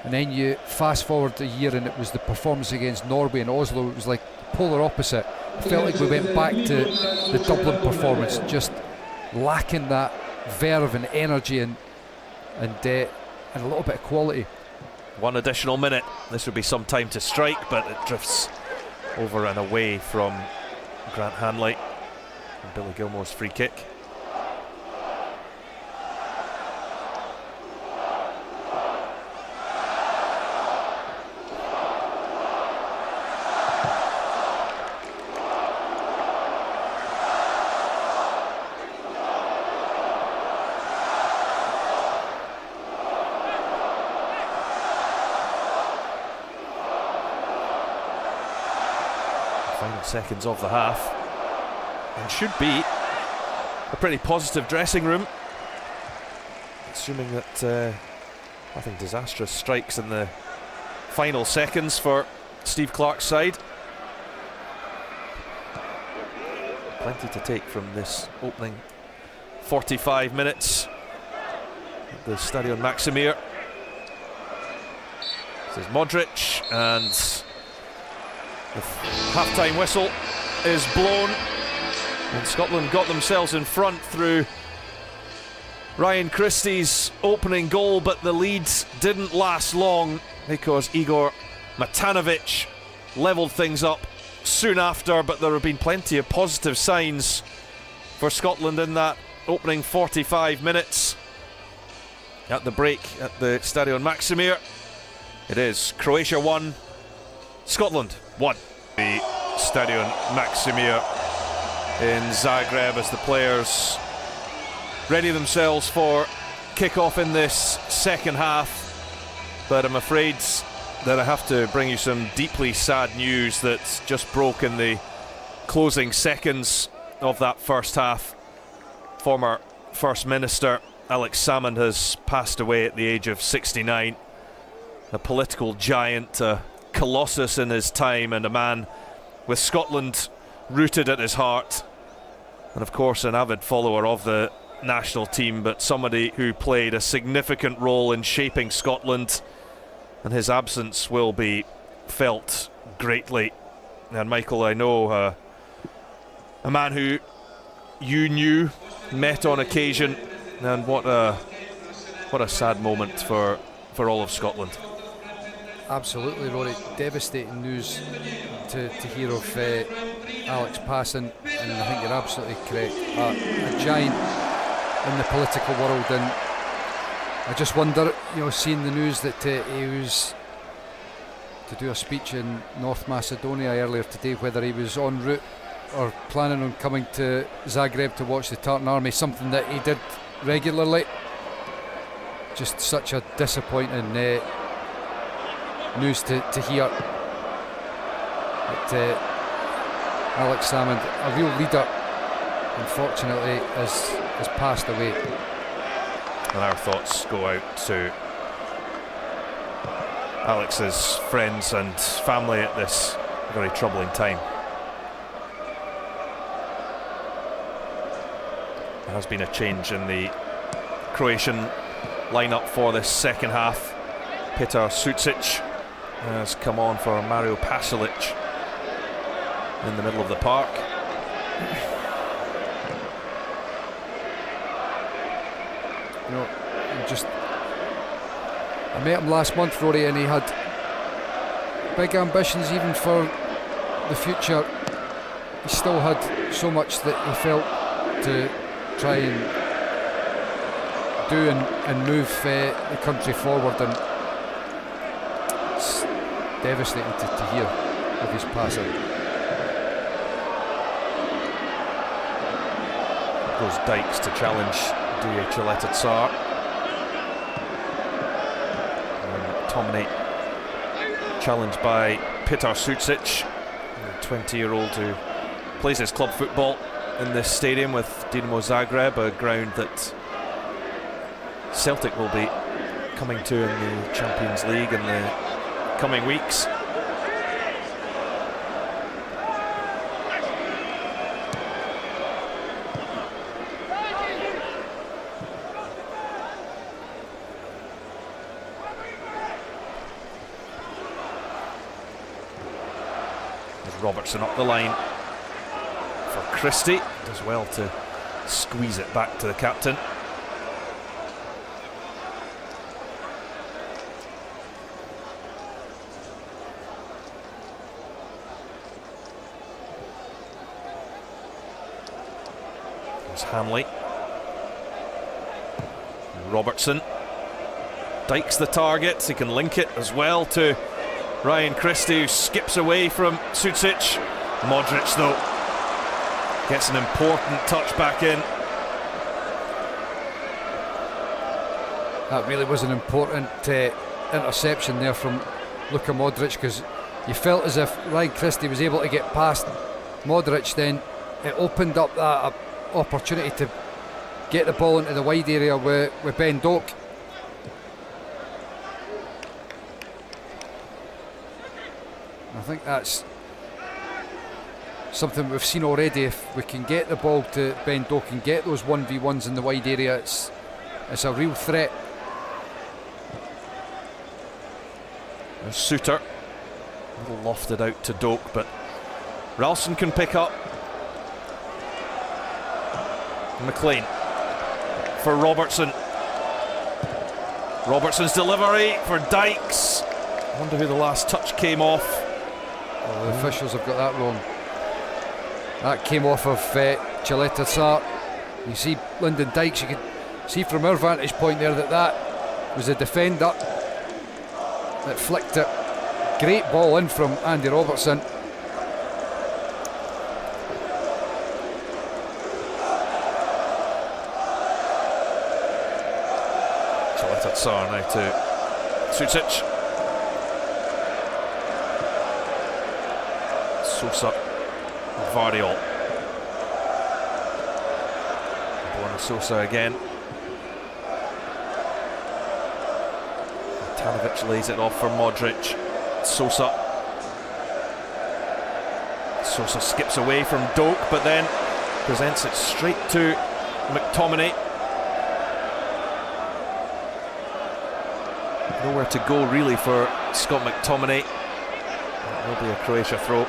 [SPEAKER 2] And then you fast forward a year and it was the performance against Norway in Oslo. It was like polar opposite. It felt like we went back to the Dublin performance, just lacking that verve and energy and a little bit of quality.
[SPEAKER 1] One additional minute. This would be some time to strike, but it drifts over and away from Grant Hanley. And Billy Gilmore's free kick. Final seconds of the half, and should be a pretty positive dressing room, assuming that nothing disastrous strikes in the final seconds for Steve Clarke's side. Plenty to take from this opening 45 minutes at the Stadion Maximir. This is Modric, and the half-time whistle is blown, and Scotland got themselves in front through Ryan Christie's opening goal, but the lead didn't last long because Igor Matanovic levelled things up soon after. But there have been plenty of positive signs for Scotland in that opening 45 minutes. At the break at the Stadion Maximir, it is Croatia 1, Scotland 1. The Stadion Maximir in Zagreb as the players ready themselves for kick-off in this second half. But I'm afraid that I have to bring you some deeply sad news that's just broke in the closing seconds of that first half. Former First Minister Alex Salmond has passed away at the age of 69. A political giant, a colossus in his time, and a man with Scotland rooted at his heart, and of course an avid follower of the national team, but somebody who played a significant role in shaping Scotland, and his absence will be felt greatly. And Michael, I know a man who you knew, met on occasion, and what a sad moment for all of Scotland.
[SPEAKER 2] Absolutely, Rory. Devastating news to hear of Alex passing, and I think you're absolutely correct. A giant in the political world, and I just wonder, seeing the news that he was to do a speech in North Macedonia earlier today, whether he was en route or planning on coming to Zagreb to watch the Tartan Army, something that he did regularly. Just such a disappointing news to hear that Alex Salmond, a real leader, unfortunately has passed away.
[SPEAKER 1] And our thoughts go out to Alex's friends and family at this very troubling time. There has been a change in the Croatian lineup for this second half. Petar Sucic has come on for Mario Pasalic in the middle of the park.
[SPEAKER 2] I met him last month, Rory, and he had big ambitions even for the future. He still had so much that he felt to try and do and move the country forward, and it's devastating to hear of his passing.
[SPEAKER 1] Goes Dykes to challenge Duye Chileta-Tsar. Tomney challenged by Petar Sucic. The 20-year-old who plays his club football in this stadium with Dinamo Zagreb, a ground that Celtic will be coming to in the Champions League in the coming weeks. Robertson up the line for Christie. Does well to squeeze it back to the captain. There's Hanley. Robertson. Dykes the target. He can link it as well to Ryan Christie, who skips away from Sucic. Modric, though, gets an important touch back in.
[SPEAKER 2] That really was an important interception there from Luka Modric, because you felt as if Ryan Christie was able to get past Modric, then it opened up that opportunity to get the ball into the wide area with Ben Doak. I think that's something we've seen already. If we can get the ball to Ben Doak and get those 1v1s in the wide area, it's a real threat.
[SPEAKER 1] There's Suter, a little lofted out to Doak, but Ralston can pick up. McLean for Robertson. Robertson's delivery for Dykes. I wonder who the last touch came off.
[SPEAKER 2] Well, the officials have got that wrong. That came off of Chaleta Sarr. You see Lyndon Dykes, you can see from our vantage point there that was a defender that flicked it. Great ball in from Andy Robertson.
[SPEAKER 1] Chaleta Sarr now to Sucic. Sosa, Vardiol. Borna Sosa again. Tanovic lays it off for Modric. Sosa. Sosa skips away from Doak, but then presents it straight to McTominay. Nowhere to go really for Scott McTominay. It will be a Croatia throw.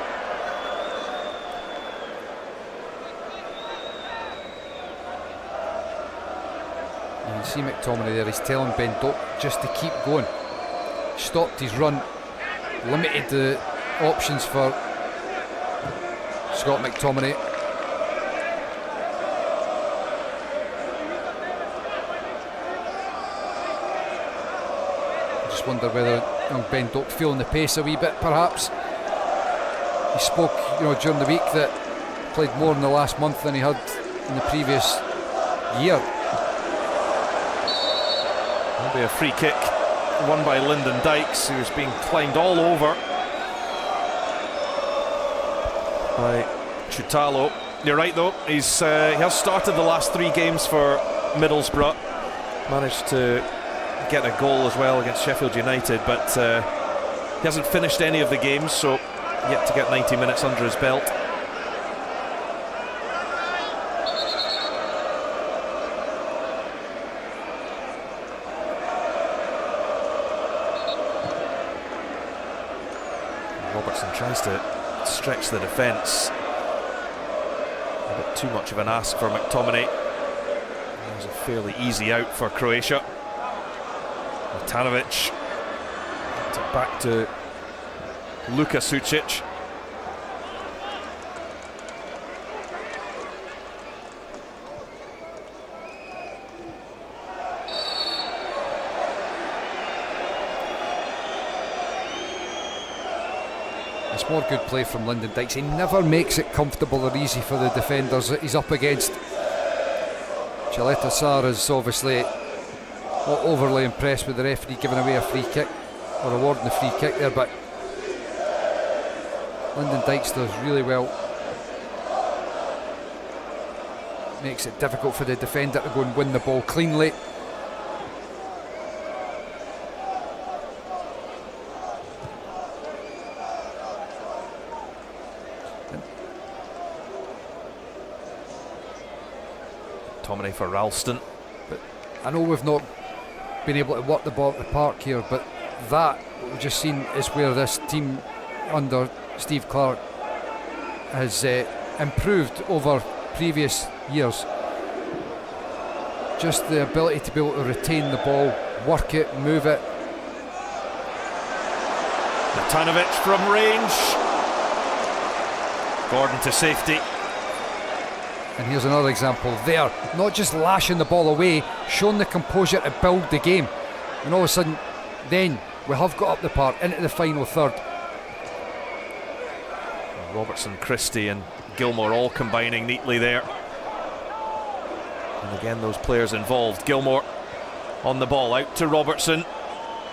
[SPEAKER 2] You see McTominay there, he's telling Ben Doak just to keep going. Stopped his run, limited the options for Scott McTominay. I just wonder whether young Ben Doak feeling the pace a wee bit, perhaps. He spoke, during the week that he played more in the last month than he had in the previous year.
[SPEAKER 1] There'll be a free kick won by Lyndon Dykes, who was being climbed all over by Chutalo. You're right though, he has started the last 3 games for Middlesbrough. Managed to get a goal as well against Sheffield United, but he hasn't finished any of the games, so yet to get 90 minutes under his belt. Robertson tries to stretch the defence. A bit too much of an ask for McTominay. It was a fairly easy out for Croatia. Tanovic back to Luka Sucic.
[SPEAKER 2] It's more good play from Lyndon Dykes. He never makes it comfortable or easy for the defenders that he's up against. Chaleta Sarr is obviously not overly impressed with the referee giving away a free kick or awarding the free kick there, but Lyndon Dykes does really well. Makes it difficult for the defender to go and win the ball cleanly.
[SPEAKER 1] McTominay for Ralston.
[SPEAKER 2] But I know we've not been able to work the ball at the park here, but that we've just seen is where this team under Steve Clarke has improved over previous years. Just the ability to be able to retain the ball, work it, move it.
[SPEAKER 1] Matanovic from range. Gordon to safety.
[SPEAKER 2] And here's another example there, not just lashing the ball away, showing the composure to build the game. And all of a sudden, then we have got up the park into the final third.
[SPEAKER 1] Robertson, Christie and Gilmour all combining neatly there. And again, those players involved. Gilmour on the ball, out to Robertson.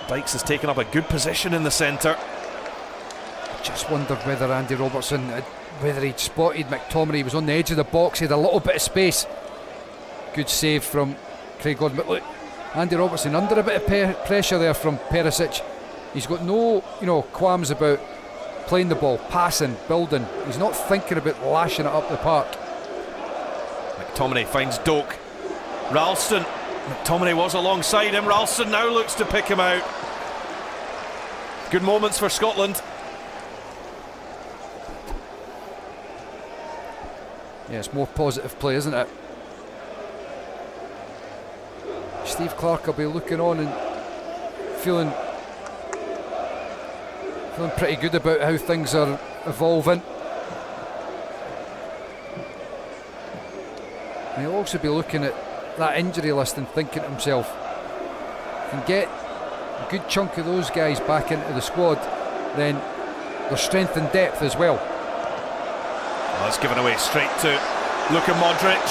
[SPEAKER 1] Dykes has taken up a good position in the centre.
[SPEAKER 2] Just wondered whether Andy Robertson, whether he'd spotted McTominay. He was on the edge of the box, he had a little bit of space. Good save from Craig Gordon. But look, Andy Robertson under a bit of pressure there from Perisic. He's got no, qualms about playing the ball, passing, building. He's not thinking about lashing it up the park.
[SPEAKER 1] McTominay finds Doak. Ralston. McTominay was alongside him. Ralston now looks to pick him out. Good moments for Scotland.
[SPEAKER 2] Yeah, it's more positive play, isn't it? Steve Clarke will be looking on and feeling pretty good about how things are evolving. And he'll also be looking at that injury list and thinking to himself, can get a good chunk of those guys back into the squad, then there's strength and depth as well.
[SPEAKER 1] Well, it's given away straight to Luka Modric.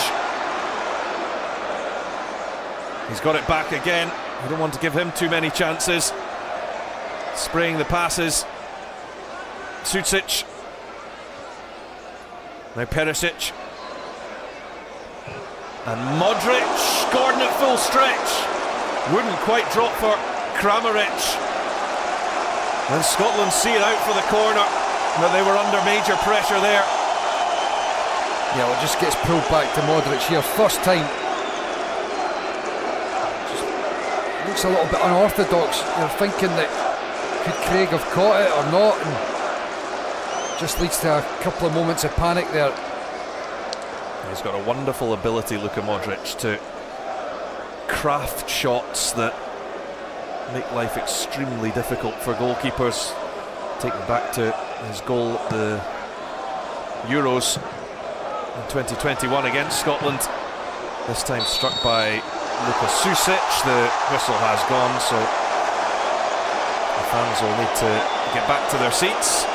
[SPEAKER 1] He's got it back again. I don't want to give him too many chances. Spraying the passes. Sucic. Now Perisic. And Modric. Gordon at full stretch. Wouldn't quite drop for Kramaric. And Scotland see it out for the corner. But they were under major pressure there.
[SPEAKER 2] Yeah, well, it just gets pulled back to Modric here. First time. Just looks a little bit unorthodox. You're thinking that could Craig have caught it or not? And just leads to a couple of moments of panic there.
[SPEAKER 1] He's got a wonderful ability, Luka Modric, to craft shots that make life extremely difficult for goalkeepers. Taking back to his goal at the Euros in 2021 against Scotland. This time struck by Luka Sucic. The whistle has gone, so the fans will need to get back to their seats.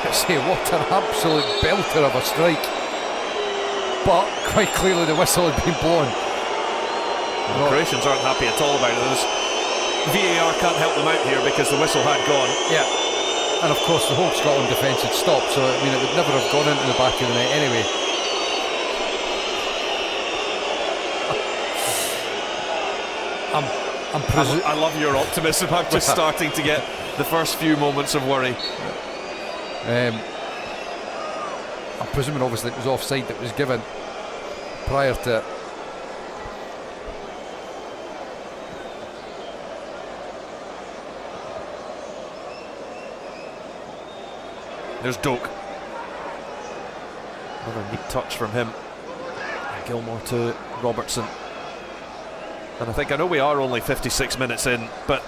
[SPEAKER 2] I say, what an absolute belter of a strike. But quite clearly the whistle had been blown.
[SPEAKER 1] The Croatians aren't happy at all about it. VAR can't help them out here because the whistle had gone.
[SPEAKER 2] Yeah, and of course the whole Scotland defence had stopped, so I mean it would never have gone into the back of the net anyway.
[SPEAKER 1] I love your optimism. I'm just starting to get the first few moments of worry.
[SPEAKER 2] I'm presuming obviously it was offside that was given prior to it.
[SPEAKER 1] There's Doak. Another neat touch from him. Gilmour to Robertson. And I know we are only 56 minutes in, but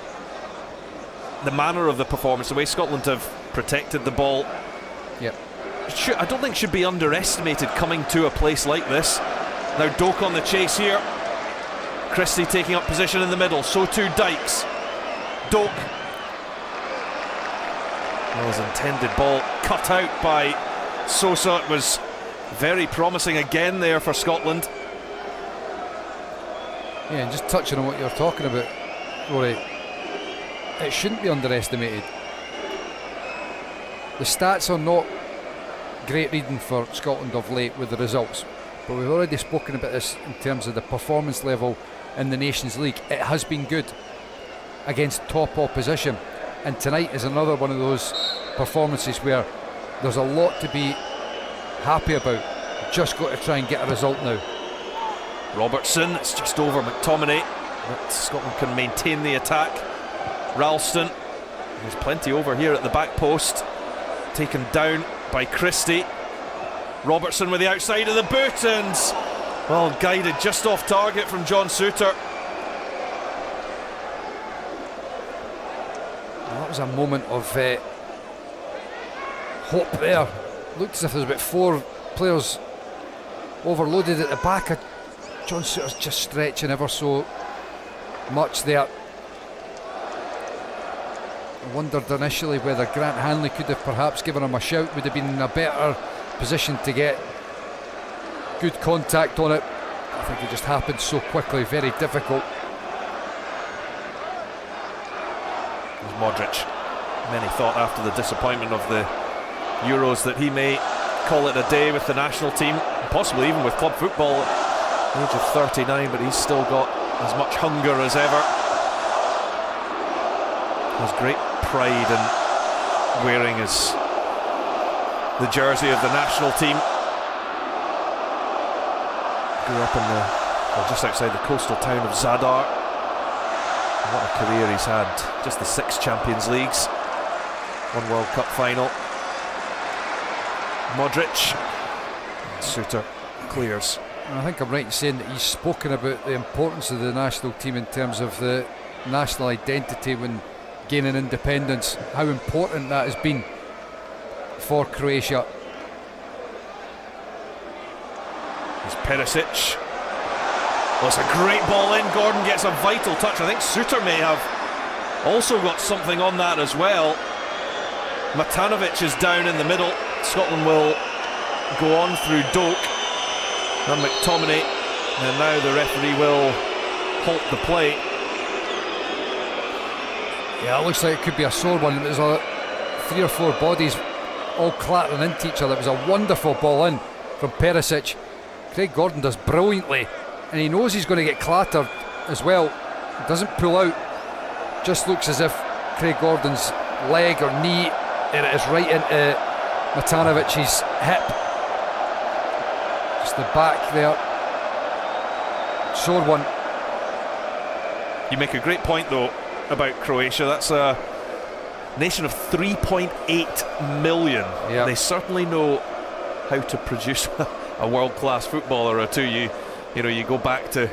[SPEAKER 1] the manner of the performance, the way Scotland have protected the ball, I don't think should be underestimated coming to a place like this. Now Doak on the chase here. Christie taking up position in the middle, so too Dykes. Doak. Well, his intended ball cut out by Sosa. It was very promising again there for Scotland.
[SPEAKER 2] Yeah, and just touching on what you're talking about, Rory, it shouldn't be underestimated. the stats are not great reading for Scotland of late with the results, but we've already spoken about this in terms of the performance level in the Nations League. It has been good against top opposition, and tonight is another one of those performances where there's a lot to be happy about. Just got to try and get a result now.
[SPEAKER 1] Robertson, it's just over McTominay, but Scotland can maintain the attack. Ralston, there's plenty over here at the back post, taken down by Christie. Robertson with the outside of the boot, and well, guided just off target from John Souttar.
[SPEAKER 2] Well, that was a moment of hope there. Looked as if there was about 4 players overloaded at the back. John Souttar's just stretching ever so much there. I wondered initially whether Grant Hanley could have perhaps given him a shout, would have been in a better position to get good contact on it. I think it just happened so quickly, very difficult.
[SPEAKER 1] There's Modric. Many thought after the disappointment of the Euros that he may call it a day with the national team, possibly even with club football at the age of 39, but he's still got as much hunger as ever. Has great pride in wearing the jersey of the national team. Grew up in just outside the coastal town of Zadar. What a career he's had. Just the 6 Champions Leagues, 1 World Cup final. Modric. Souttar clears.
[SPEAKER 2] I think I'm right in saying that he's spoken about the importance of the national team in terms of the national identity when gaining independence, how important that has been for Croatia.
[SPEAKER 1] There's Perisic. Well, it's a great ball in. Gordon gets a vital touch. I think Souttar may have also got something on that as well. Matanovic is down in the middle. Scotland will go on through Doak and McTominay, and now the referee will halt the play.
[SPEAKER 2] Yeah, it looks like it could be a sore one. There's 3 or 4 bodies all clattering into each other. It was a wonderful ball in from Perisic. Craig Gordon does brilliantly, and he knows he's going to get clattered as well. Doesn't pull out. Just looks as if Craig Gordon's leg or knee, and it is right into Matanovic's hip. Just the back there. Sore one.
[SPEAKER 1] You make a great point though about Croatia. That's a nation of 3.8 million.
[SPEAKER 2] Yep.
[SPEAKER 1] They certainly know how to produce a world-class footballer or two. You know, you go back to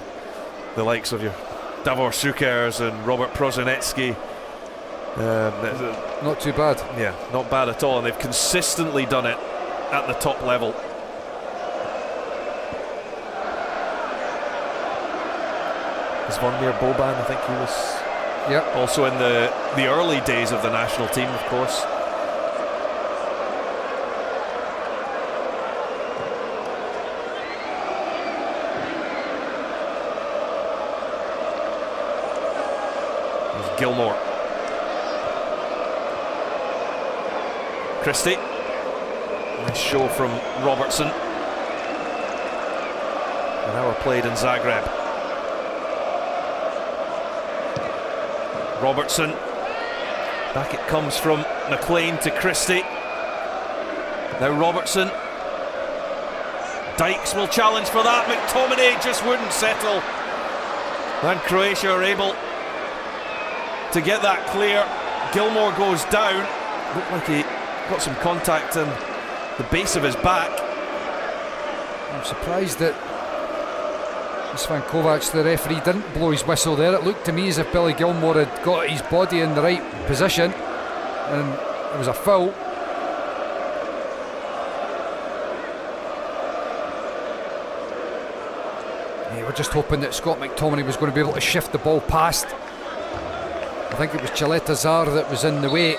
[SPEAKER 1] the likes of your Davor Šukers and Robert Prosinecki.
[SPEAKER 2] Not too bad.
[SPEAKER 1] Yeah, not bad at all, and they've consistently done it at the top level. Zvonimir Boban, I think he was also in the early days of the national team, of course. There's Gilmore. Christie. Nice show from Robertson. An hour played in Zagreb. Robertson. Back it comes from McLean to Christie. Now Robertson. Dykes will challenge for that. McTominay just wouldn't settle. And Croatia are able to get that clear. Gilmore goes down. Looked like he got some contact in the base of his back.
[SPEAKER 2] I'm surprised that Svan Kovac, the referee, didn't blow his whistle there. It looked to me as if Billy Gilmore had got his body in the right position, and it was a foul. Yeah, we're just hoping that Scott McTominay was going to be able to shift the ball past. I think it was Chaleta-Zar that was in the way.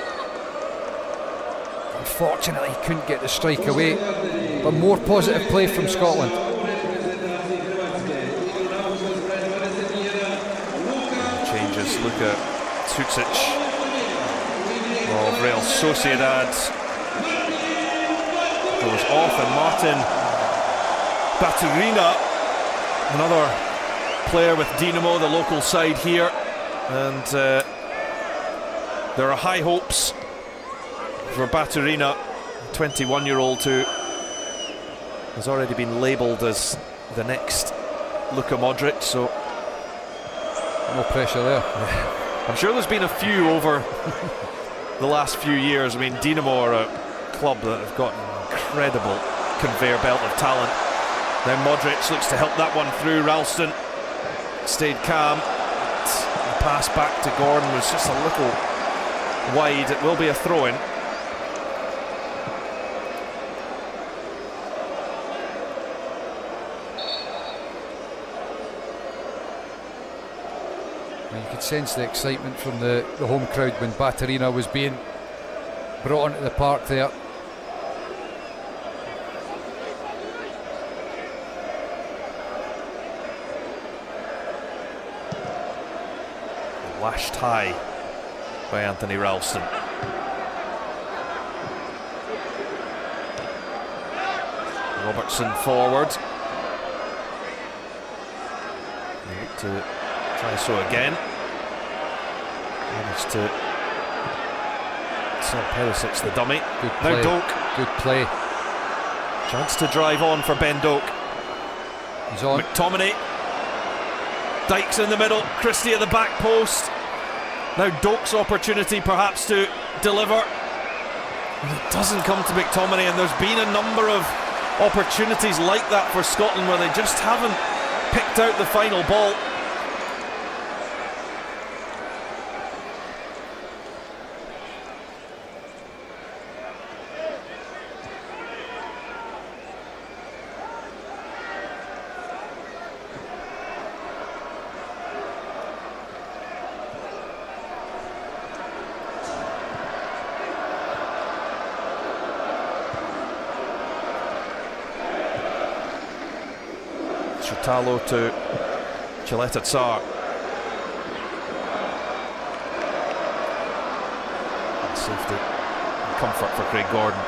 [SPEAKER 2] Unfortunately, he couldn't get the strike away, but more positive play from Scotland.
[SPEAKER 1] Changes. Look at Sucic of Real Sociedad. goes off, and Martin Baturina, another player with Dinamo, the local side here, and there are high hopes for Baturina, 21-year-old who has already been labelled as the next Luka Modric, so
[SPEAKER 2] no pressure there.
[SPEAKER 1] I'm sure there's been a few over the last few years. I mean, Dinamo are a club that have got an incredible conveyor belt of talent. Now Modric looks to help that one through. Ralston stayed calm. The pass back to Gordon was just a little wide. It will be a throw-in.
[SPEAKER 2] You could sense the excitement from the home crowd when Baturina was being brought onto the park there.
[SPEAKER 1] Lashed high by Anthony Ralston. Robertson forward. They look to try so again. Managed to sell Perisic the dummy.
[SPEAKER 2] Good play.
[SPEAKER 1] Now Doak.
[SPEAKER 2] Good play.
[SPEAKER 1] Chance to drive on for Ben Doak.
[SPEAKER 2] He's on.
[SPEAKER 1] McTominay. Dykes in the middle. Christie at the back post. Now Doak's opportunity perhaps to deliver. And it doesn't come to McTominay, and there's been a number of opportunities like that for Scotland where they just haven't picked out the final ball. Chutalo to Chileta Tsar. Safety and comfort for Craig Gordon.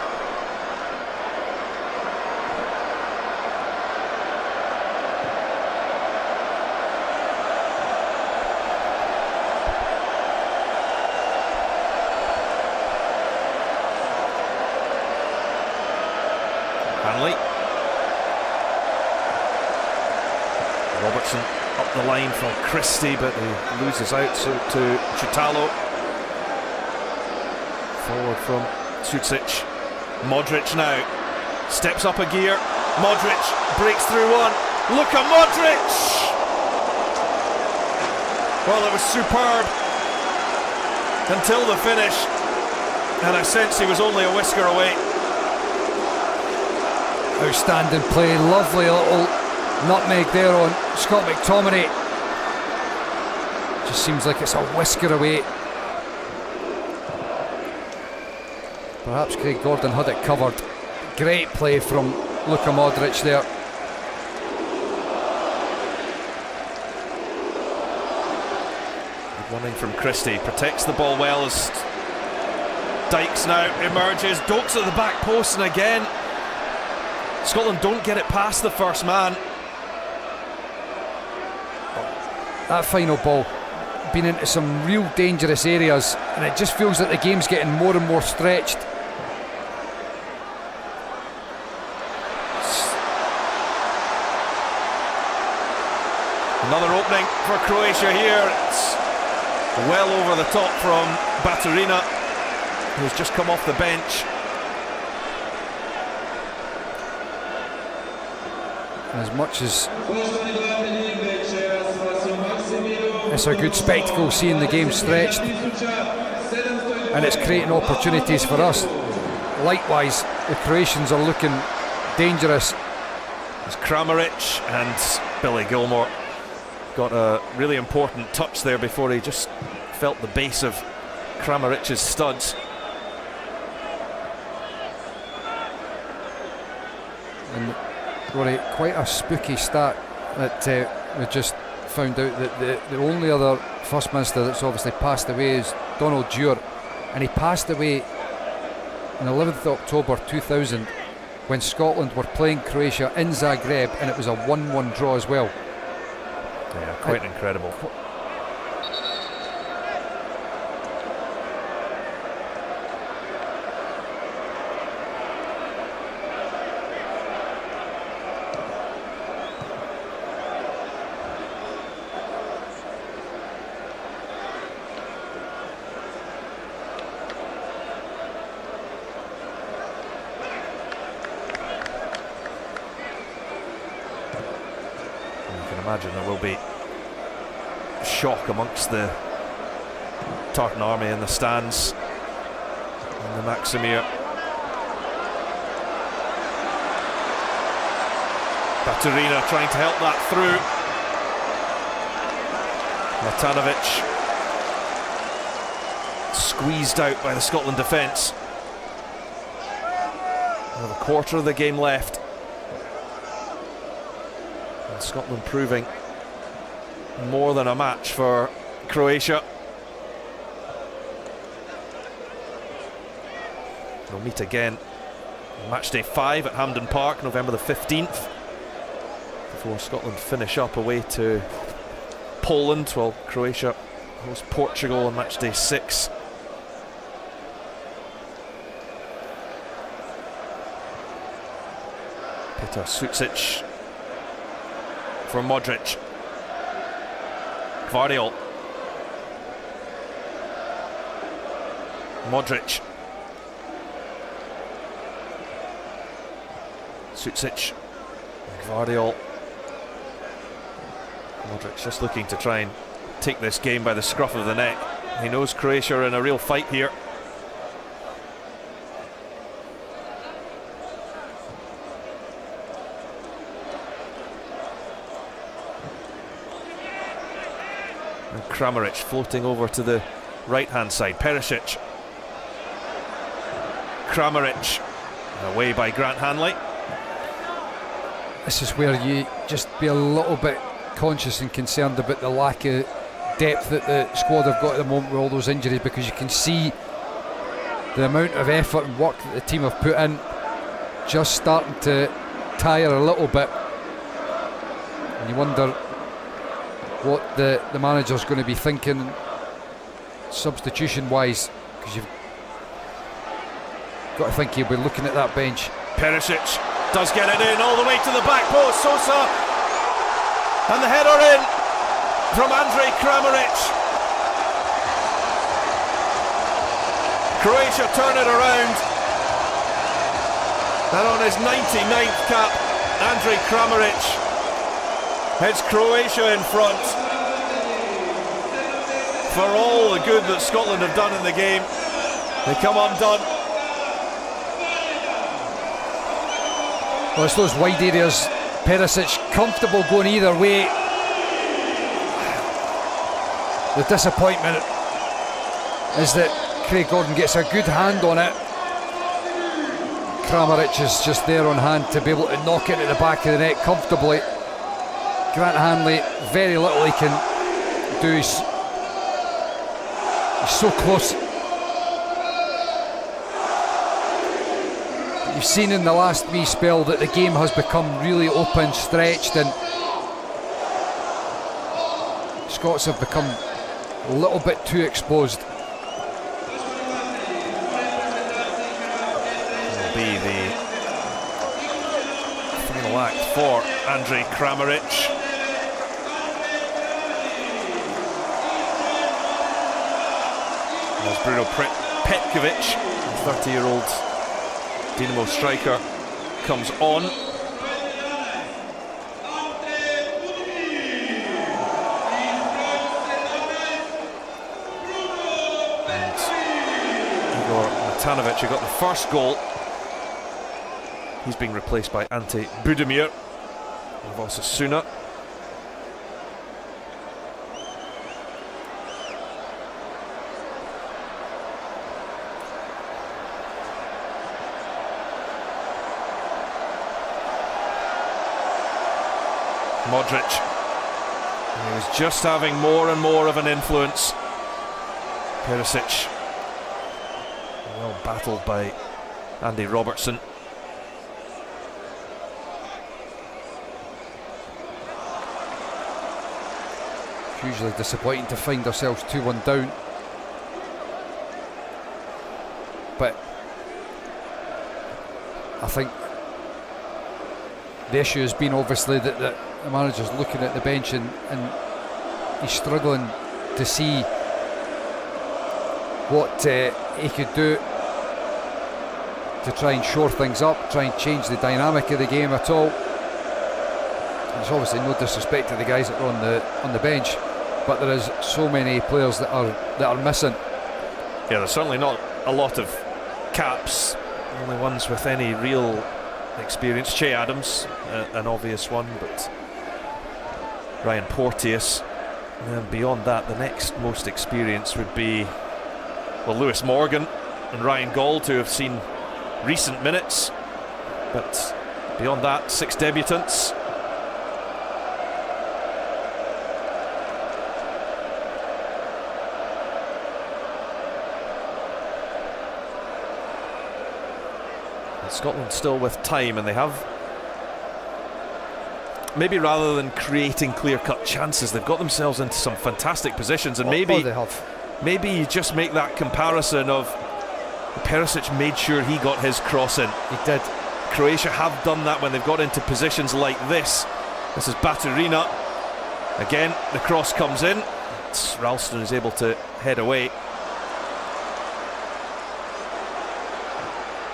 [SPEAKER 1] Hanley. Robertson up the line for Christie, but he loses out so to Chutalo. Forward from Sucic. Modric now steps up a gear. Modric breaks through one. Luka Modric! Well, it was superb until the finish, and I sense he was only a whisker away.
[SPEAKER 2] Outstanding play, lovely little nutmeg there on Scott McTominay. Just seems like it's a whisker away. Perhaps Craig Gordon had it covered. Great play from Luka Modric there.
[SPEAKER 1] Good running from Christie, protects the ball well as Dykes now emerges. Dokes at the back post, and again Scotland don't get it past the first man.
[SPEAKER 2] That final ball been into some real dangerous areas, and it just feels like the game's getting more and more stretched.
[SPEAKER 1] Another opening for Croatia here. It's well over the top from Baturina, who's just come off the bench.
[SPEAKER 2] As much as it's a good spectacle seeing the game stretched, and it's creating opportunities for us, likewise the Croatians are looking dangerous.
[SPEAKER 1] It's Kramaric, and Billy Gilmore got a really important touch there before he just felt the base of Kramaric's studs.
[SPEAKER 2] And Rory, quite a spooky stat that we just found out, that the only other First Minister that's obviously passed away is Donald Dewar, and he passed away on 11th October 2000 when Scotland were playing Croatia in Zagreb, and it was a 1-1 draw as well.
[SPEAKER 1] Yeah, quite incredible. Imagine there will be shock amongst the Tartan army in the stands in the Maximir. Baturina trying to help that through. Matanovic squeezed out by the Scotland defence. We have a quarter of the game left. Scotland proving more than a match for Croatia. They'll meet again on match day 5 at Hampden Park, November the 15th, before Scotland finish up away to Poland, while Croatia host Portugal on match day 6. Petar Sucic for Modric. Gvardiol. Modric. Sucic. Gvardiol. Modric just looking to try and take this game by the scruff of the neck. He knows Croatia are in a real fight here. Kramaric floating over to the right hand side. Perisic. Kramaric away by Grant Hanley.
[SPEAKER 2] This is where you just be a little bit conscious and concerned about the lack of depth that the squad have got at the moment with all those injuries, because you can see the amount of effort and work that the team have put in just starting to tire a little bit, and you wonder what the manager's going to be thinking substitution wise, because you've got to think he'll be looking at that bench.
[SPEAKER 1] Perisic does get it in all the way to the back post. Sosa, and the header in from Andrej Kramaric. Croatia turn it around, and on his 99th cap, Andrej Kramaric heads Croatia in front. For all the good that Scotland have done in the game, they come undone.
[SPEAKER 2] Well, it's those wide areas. Perisic comfortable going either way. The disappointment is that Craig Gordon gets a good hand on it. Kramaric is just there on hand to be able to knock it at the back of the net comfortably. Grant Hanley, very little he can do. He's so close. You've seen in the last wee spell that the game has become really open, stretched, and Scots have become a little bit too exposed.
[SPEAKER 1] Will be the final act for Andrej Kramaric. As Bruno Petkovic, the 30-year-old Dinamo striker, comes on. And Igor Matanovic, who got the first goal, he's being replaced by Ante Budimir of Osasuna. Modric, he was just having more and more of an influence. Perisic, well battled by Andy Robertson.
[SPEAKER 2] hugely disappointing to find ourselves 2-1 down. But I think the issue has been obviously that the manager's looking at the bench and he's struggling to see what he could do to try and shore things up, try and change the dynamic of the game at all. There's obviously no disrespect to the guys that are on the bench, but there is so many players that are missing.
[SPEAKER 1] Yeah, there's certainly not a lot of caps, only ones with any real experience. Che Adams, an obvious one, but Ryan Porteous. And beyond that, the next most experienced would be, well, Lewis Morgan and Ryan Gauld, who have seen recent minutes, but beyond that, 6 debutants. And Scotland still with time, and they have, maybe rather than creating clear-cut chances, they've got themselves into some fantastic positions, and maybe
[SPEAKER 2] they have.
[SPEAKER 1] Maybe you just make that comparison of Perisic made sure he got his cross in.
[SPEAKER 2] He did.
[SPEAKER 1] Croatia have done that when they've got into positions like this. This is Baturina. Again, the cross comes in. Ralston is able to head away.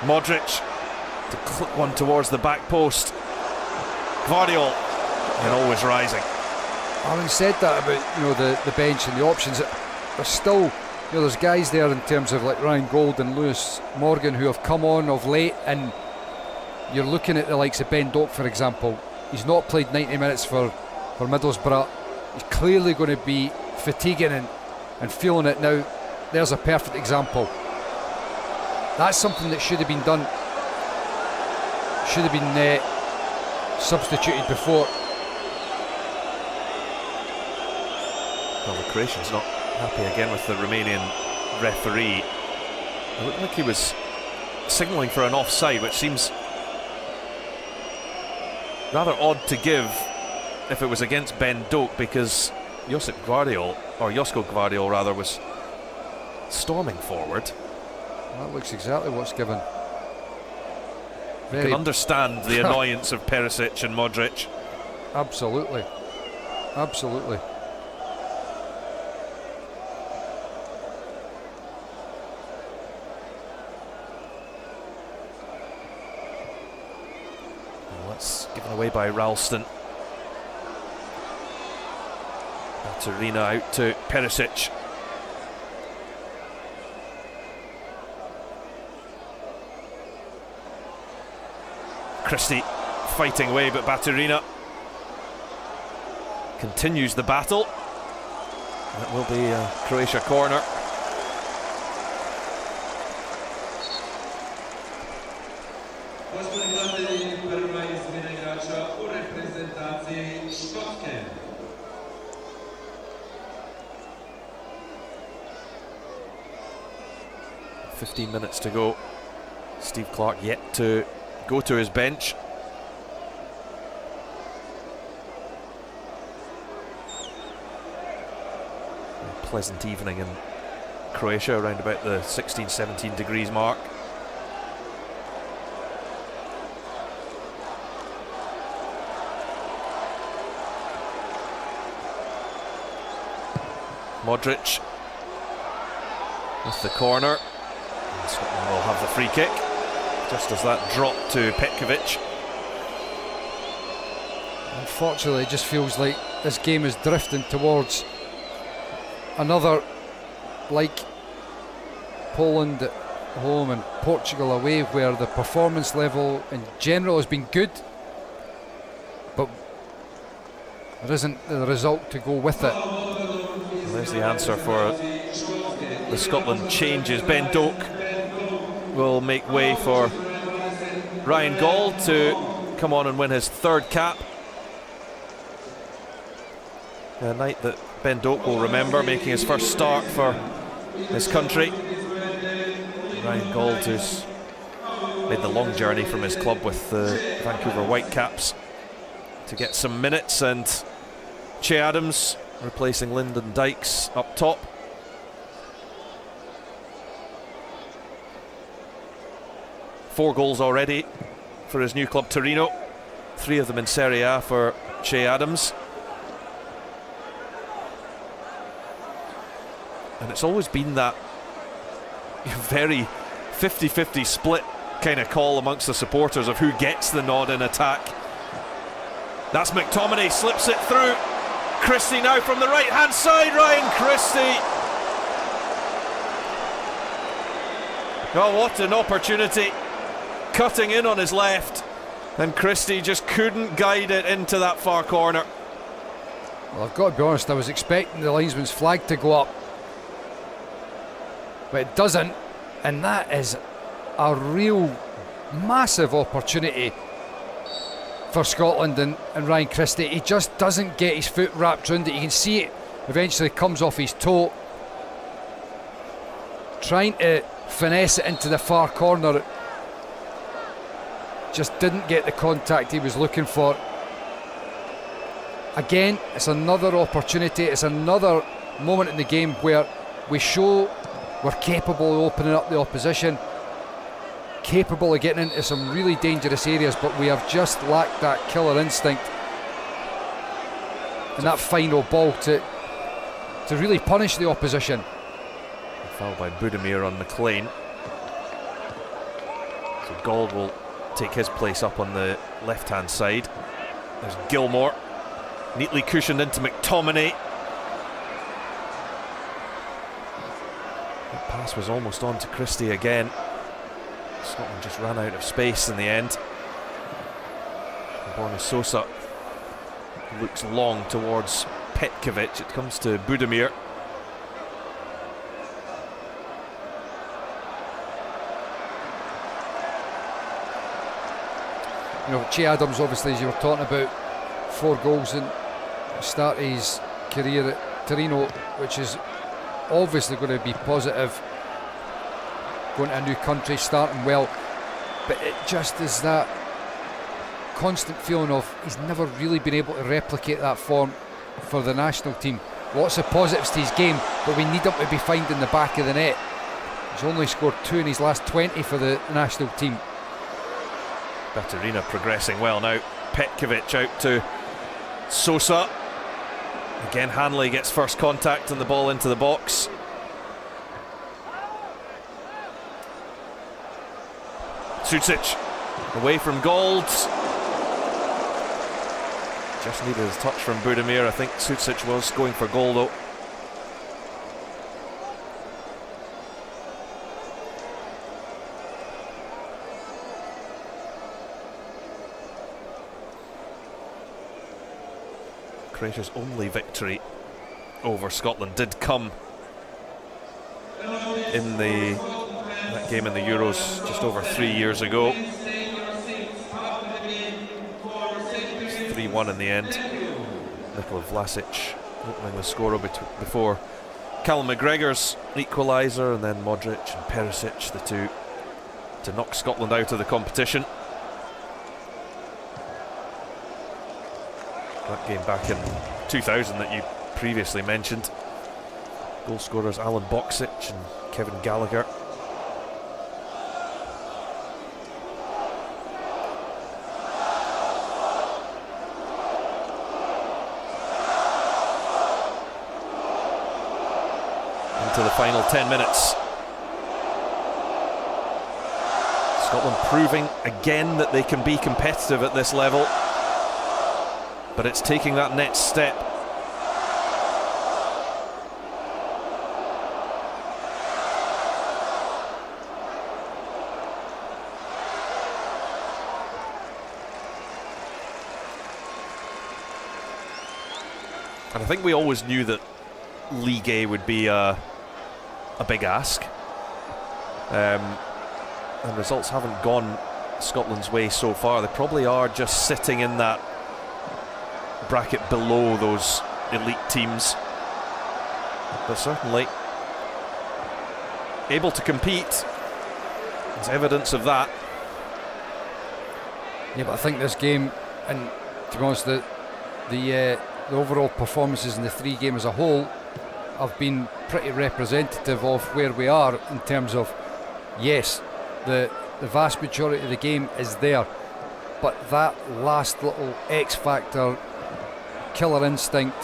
[SPEAKER 1] Modric to clip one towards the back post. Gvardiol, and always rising.
[SPEAKER 2] Having said that about the bench and the options, there's still there's guys there in terms of like Ryan Gauld and Lewis Morgan who have come on of late, and you're looking at the likes of Ben Doak, for example. He's not played 90 minutes for Middlesbrough. He's clearly going to be fatiguing and feeling it now. There's a perfect example. That's something that should have been done, should have been substituted before.
[SPEAKER 1] Well, the Croatian's not happy again with the Romanian referee. It looked like he was signalling for an offside, which seems rather odd to give if it was against Ben Doak, because Josko Gvardiol rather, was storming forward.
[SPEAKER 2] That looks exactly what's given.
[SPEAKER 1] You can understand the annoyance of Perisic and Modric.
[SPEAKER 2] Absolutely. Absolutely.
[SPEAKER 1] Well, that's given away by Ralston. Baturina out to Perisic. Christie fighting away, but Baturina continues the battle. That will be a Croatia corner. "15 minutes to go. Steve Clarke yet to go to his bench. A pleasant evening in Croatia, around about the 16-17 degrees mark. Modric with the corner. And Scotland will have the free kick, just as that drop to Petkovic.
[SPEAKER 2] Unfortunately, it just feels like this game is drifting towards another, like Poland at home and Portugal away, where the performance level in general has been good, but there isn't the result to go with it.
[SPEAKER 1] Well, there's the answer for the Scotland changes. Ben Doak will make way for Ryan Gauld to come on and win his third cap. A night that Ben Doak will remember, making his first start for his country. Ryan Gauld, who's made the long journey from his club with the Vancouver Whitecaps to get some minutes, and Che Adams replacing Lyndon Dykes up top. Four goals already for his new club Torino, 3 of them in Serie A for Che Adams. And it's always been that very 50-50 split kind of call amongst the supporters of who gets the nod in attack. That's McTominay, slips it through. Christie now from the right hand side, Ryan Christie. Oh, what an opportunity. Cutting in on his left, and Christie just couldn't guide it into that far corner.
[SPEAKER 2] Well, I've got to be honest, I was expecting the linesman's flag to go up, but it doesn't, and that is a real massive opportunity for Scotland and Ryan Christie. He just doesn't get his foot wrapped around it. You can see it eventually comes off his toe. Trying to finesse it into the far corner, just didn't get the contact he was looking for. Again, it's another opportunity, it's another moment in the game where we show we're capable of opening up the opposition, capable of getting into some really dangerous areas, but we have just lacked that killer instinct and that final ball to really punish the opposition.
[SPEAKER 1] A foul by Budimir on McLean. So Gold will take his place up on the left hand side. There's Gilmore, neatly cushioned into McTominay. That pass was almost on to Christie again. Scotland just ran out of space in the end. Borna Sosa looks long towards Petkovic. It comes to Budimir.
[SPEAKER 2] You know, Che Adams, obviously, as you were talking about, 4 goals in the start of his career at Torino, which is obviously going to be positive. Going to a new country, starting well, but it just is that constant feeling of he's never really been able to replicate that form for the national team. Lots of positives to his game, but we need him to be finding the back of the net. He's only scored 2 in his last 20 for the national team.
[SPEAKER 1] Baturina progressing well now. Petkovic out to Sosa. Again, Hanley gets first contact and the ball into the box. Sucic away from Gold. Just needed a touch from Budimir. I think Sucic was going for goal though. Croatia's only victory over Scotland did come in that game in the Euros just over 3 years ago. 3-1 in the end. Nikola Vlasic opening the score before Callum McGregor's equaliser, and then Modric and Perisic, the two, to knock Scotland out of the competition. That game back in 2000 that you previously mentioned. Goal scorers Alan Boksic and Kevin Gallagher. Into the final 10 minutes. Scotland proving again that they can be competitive at this level. But it's taking that next step. And I think we always knew that League A would be a big ask. And results haven't gone Scotland's way so far. They probably are just sitting in that bracket below those elite teams, but certainly able to compete. There's evidence of that.
[SPEAKER 2] Yeah, but I think this game, and to be honest, the the overall performances in the 3 games as a whole have been pretty representative of where we are in terms of, yes, the vast majority of the game is there, but that last little X factor, killer instinct,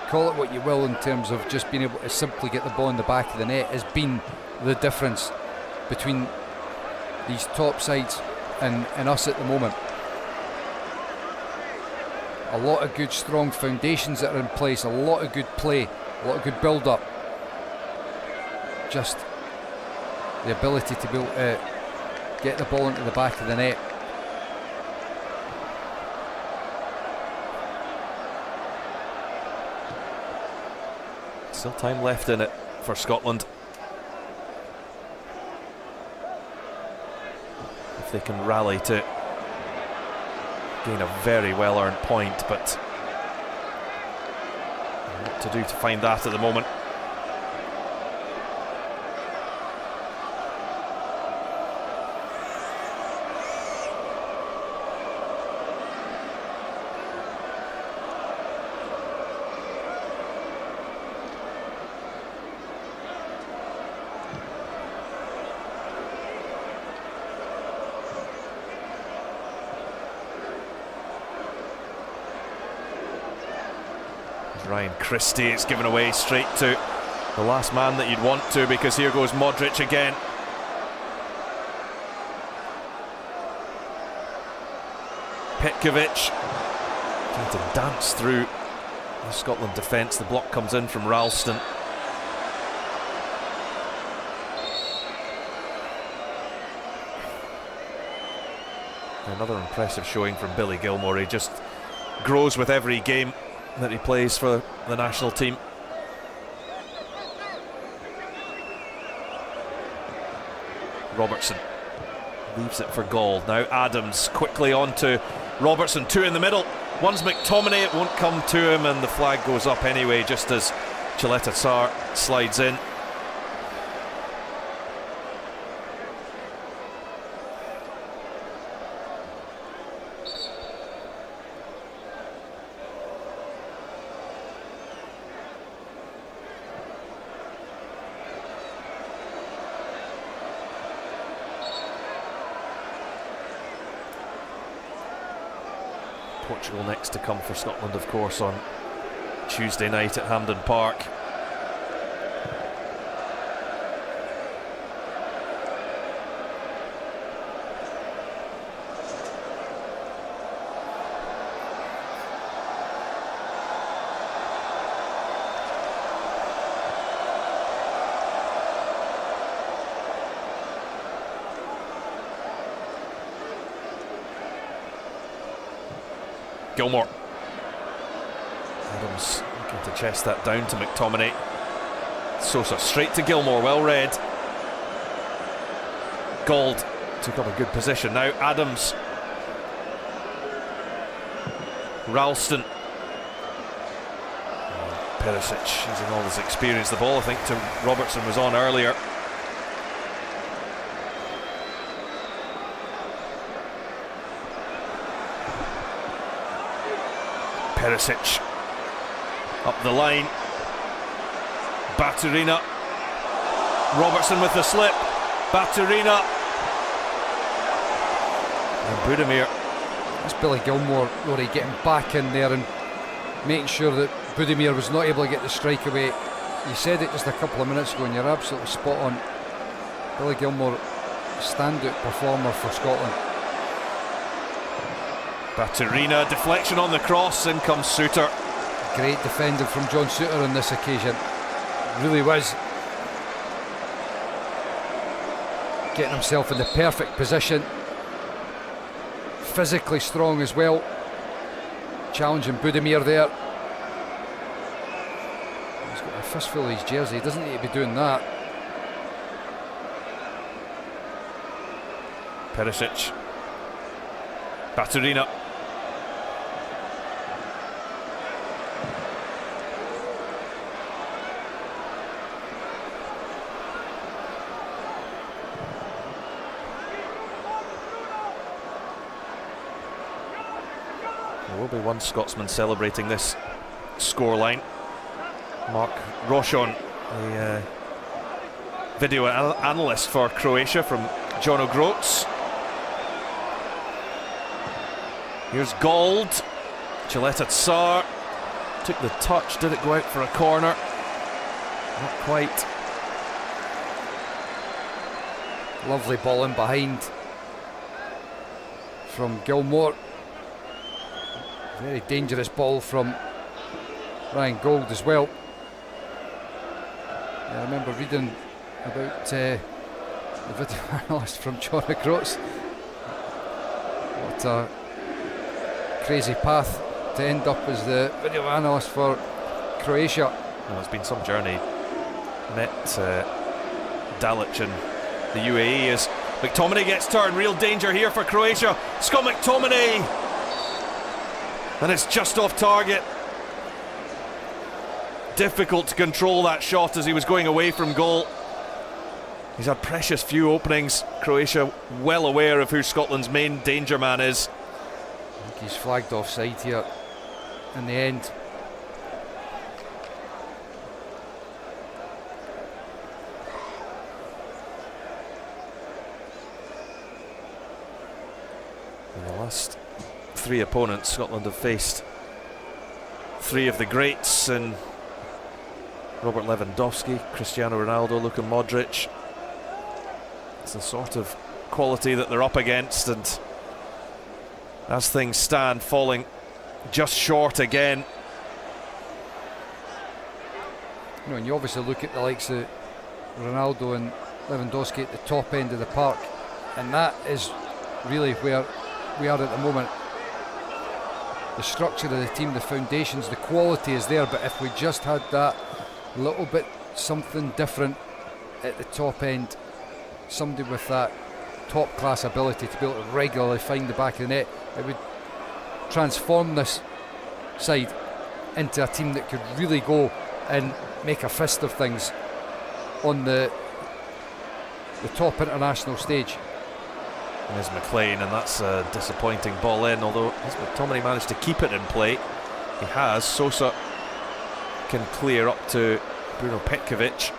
[SPEAKER 2] call it what you will, in terms of just being able to simply get the ball in the back of the net, has been the difference between these top sides and us at the moment. A lot of good strong foundations that are in place, a lot of good play, a lot of good build up, just the ability to be able to get the ball into the back of the net.
[SPEAKER 1] Still time left in it for Scotland. If they can rally to gain a very well earned point, but what to do to find that at the moment. Ryan Christie, it's given away straight to the last man that you'd want to, because here goes Modric again. Petkovic trying to dance through the Scotland defence. The block comes in from Ralston. Another impressive showing from Billy Gilmour. He just grows with every game that he plays for the national team. Robertson leaves it for Gaul. Now Adams quickly on to Robertson, 2 in the middle. One's McTominay, it won't come to him, and the flag goes up anyway just as Chileta Sarr slides in. Portugal next to come for Scotland, of course, on Tuesday night at Hampden Park. Gilmour. Adams looking to chest that down to McTominay. Sosa straight to Gilmour, well read. Gold took up a good position. Now Adams. Ralston. Perisic using all his experience. The ball, I think, to Robertson was on earlier. Perisic up the line. Baturina. Robertson with the slip. Baturina. And Budimir.
[SPEAKER 2] That's Billy Gilmour, Rory, getting back in there and making sure that Budimir was not able to get the strike away. You said it just a couple of minutes ago and you're absolutely spot on. Billy Gilmour, standout performer for Scotland.
[SPEAKER 1] Baturina, deflection on the cross, in comes Suter.
[SPEAKER 2] Great defending from John Suter on this occasion. Really was. Getting himself in the perfect position. Physically strong as well. Challenging Budimir there. He's got a fistful of his jersey, he doesn't need to be doing that.
[SPEAKER 1] Perisic. Baturina. There will be one Scotsman celebrating this scoreline. Mark Rochon, the video analyst for Croatia from John O'Groats. Here's Gold. Gilletta Tsar took the touch. Did it go out for a corner? Not quite.
[SPEAKER 2] Lovely ball in behind from Gilmore. Very dangerous ball from Ryan Gold as well. I remember reading about the video analyst from John O'Groats. What a crazy path to end up as the video analyst for Croatia.
[SPEAKER 1] Well, it's been some journey. Met Dalic in the UAE as McTominay gets turned. Real danger here for Croatia. Scott McTominay, and it's just off target. Difficult to control that shot as he was going away from goal. He's had precious few openings. Croatia well aware of who Scotland's main danger man is.
[SPEAKER 2] I think he's flagged offside here in the end.
[SPEAKER 1] In the last three opponents Scotland have faced, three of the greats in Robert Lewandowski, Cristiano Ronaldo, Luka Modric. It's the sort of quality that they're up against, and as things stand, falling just short again.
[SPEAKER 2] You know, and you obviously look at the likes of Ronaldo and Lewandowski at the top end of the park, and that is really where we are at the moment. The structure of the team, the foundations, the quality is there, but if we just had that little bit something different at the top end, somebody with that top class ability to be able to regularly find the back of the net, it would transform this side into a team that could really go and make a fist of things on the top international stage.
[SPEAKER 1] There's McLean, and that's a disappointing ball in, although has McTominay managed to keep it in play? He has. Sosa can clear up to Bruno Petkovic.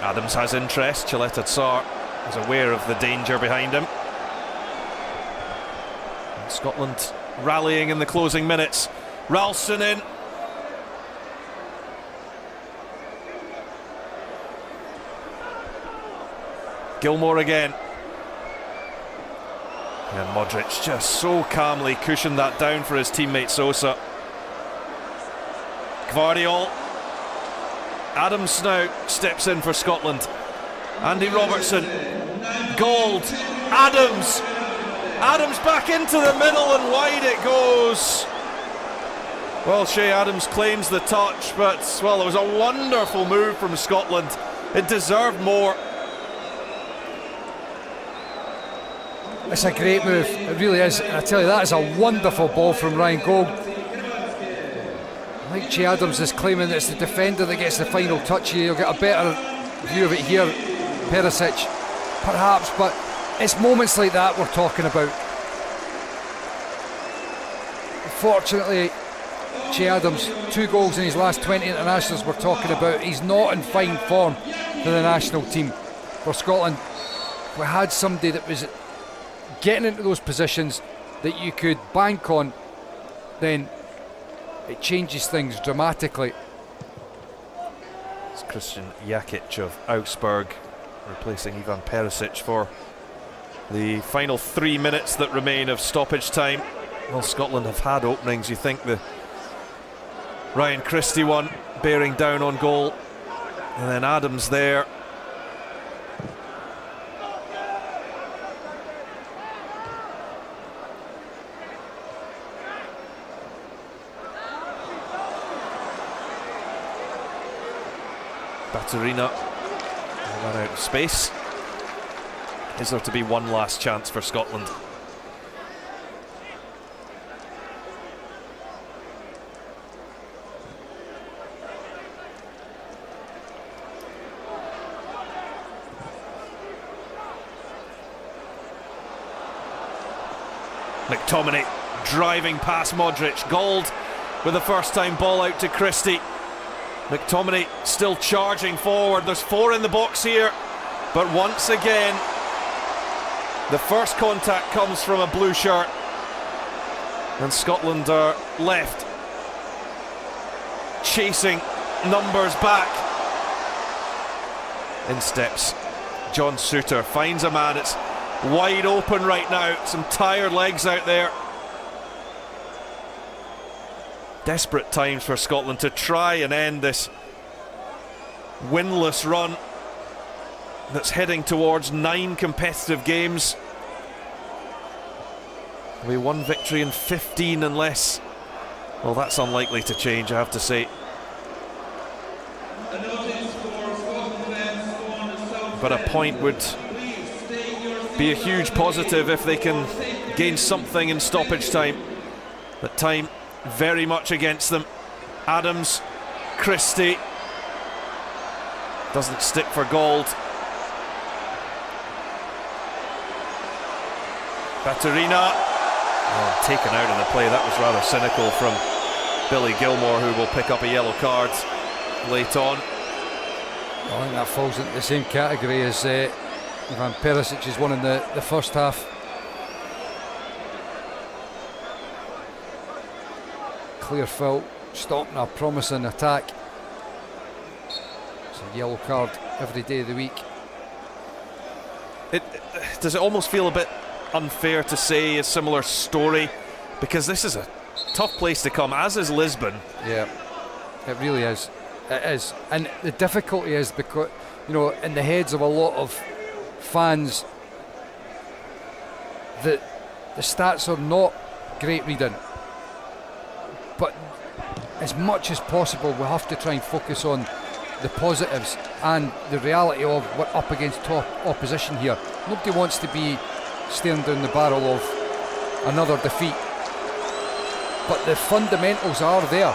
[SPEAKER 1] Adams has interest. Gilletta Tsar is aware of the danger behind him. And Scotland rallying in the closing minutes. Ralston in. Gilmore again. And Modric just so calmly cushioned that down for his teammate Sosa. Gvardiol. Adams now steps in for Scotland. Andy Robertson. Gold. Adams. Adams back into the middle and wide it goes. Well, Shea Adams claims the touch, but, well, it was a wonderful move from Scotland. It deserved more.
[SPEAKER 2] It's a great move, it really is. And I tell you, that is a wonderful ball from Ryan Gold. I think Che Adams is claiming that it's the defender that gets the final touch here. You'll get a better view of it here. Perisic, perhaps, but it's moments like that we're talking about. Fortunately, Che Adams, 2 goals in his last 20 internationals we're talking about. He's not in fine form for the national team. For Scotland, we had somebody that was getting into those positions that you could bank on, then it changes things dramatically.
[SPEAKER 1] It's Christian Jakic of Augsburg replacing Ivan Perisic for the final 3 minutes that remain of stoppage time. Well, Scotland have had openings. You think the Ryan Christie one bearing down on goal, and then Adams there. Baturina ran out of space. Is there to be one last chance for Scotland? McTominay driving past Modric. Gold with the first time ball out to Christie. McTominay still charging forward. There's 4 in the box here, but once again the first contact comes from a blue shirt, and Scotland are left chasing numbers back. In steps John Souttar, finds a man. It's wide open right now. Some tired legs out there. Desperate times for Scotland to try and end this winless run that's heading towards 9 competitive games. We 1 victory in 15 unless, well, that's unlikely to change, I have to say. But a point would be a huge positive if they can gain something in stoppage time. But time very much against them. Adams, Christie, doesn't stick for Gold. Baturina, taken out of the play. That was rather cynical from Billy Gilmore, who will pick up a yellow card late on.
[SPEAKER 2] I think that falls into the same category as Ivan Perisic's one in the first half. Clear foul, stopping a promising attack. It's a yellow card every day of the week.
[SPEAKER 1] Does it almost feel a bit unfair to say a similar story, because this is a tough place to come, as is Lisbon.
[SPEAKER 2] Yeah, it really is. It is, and the difficulty is because, you know, in the heads of a lot of fans, that the stats are not great reading. But as much as possible, we have to try and focus on the positives and the reality of we're up against top opposition here. Nobody wants to be staring down the barrel of another defeat, but the fundamentals are there.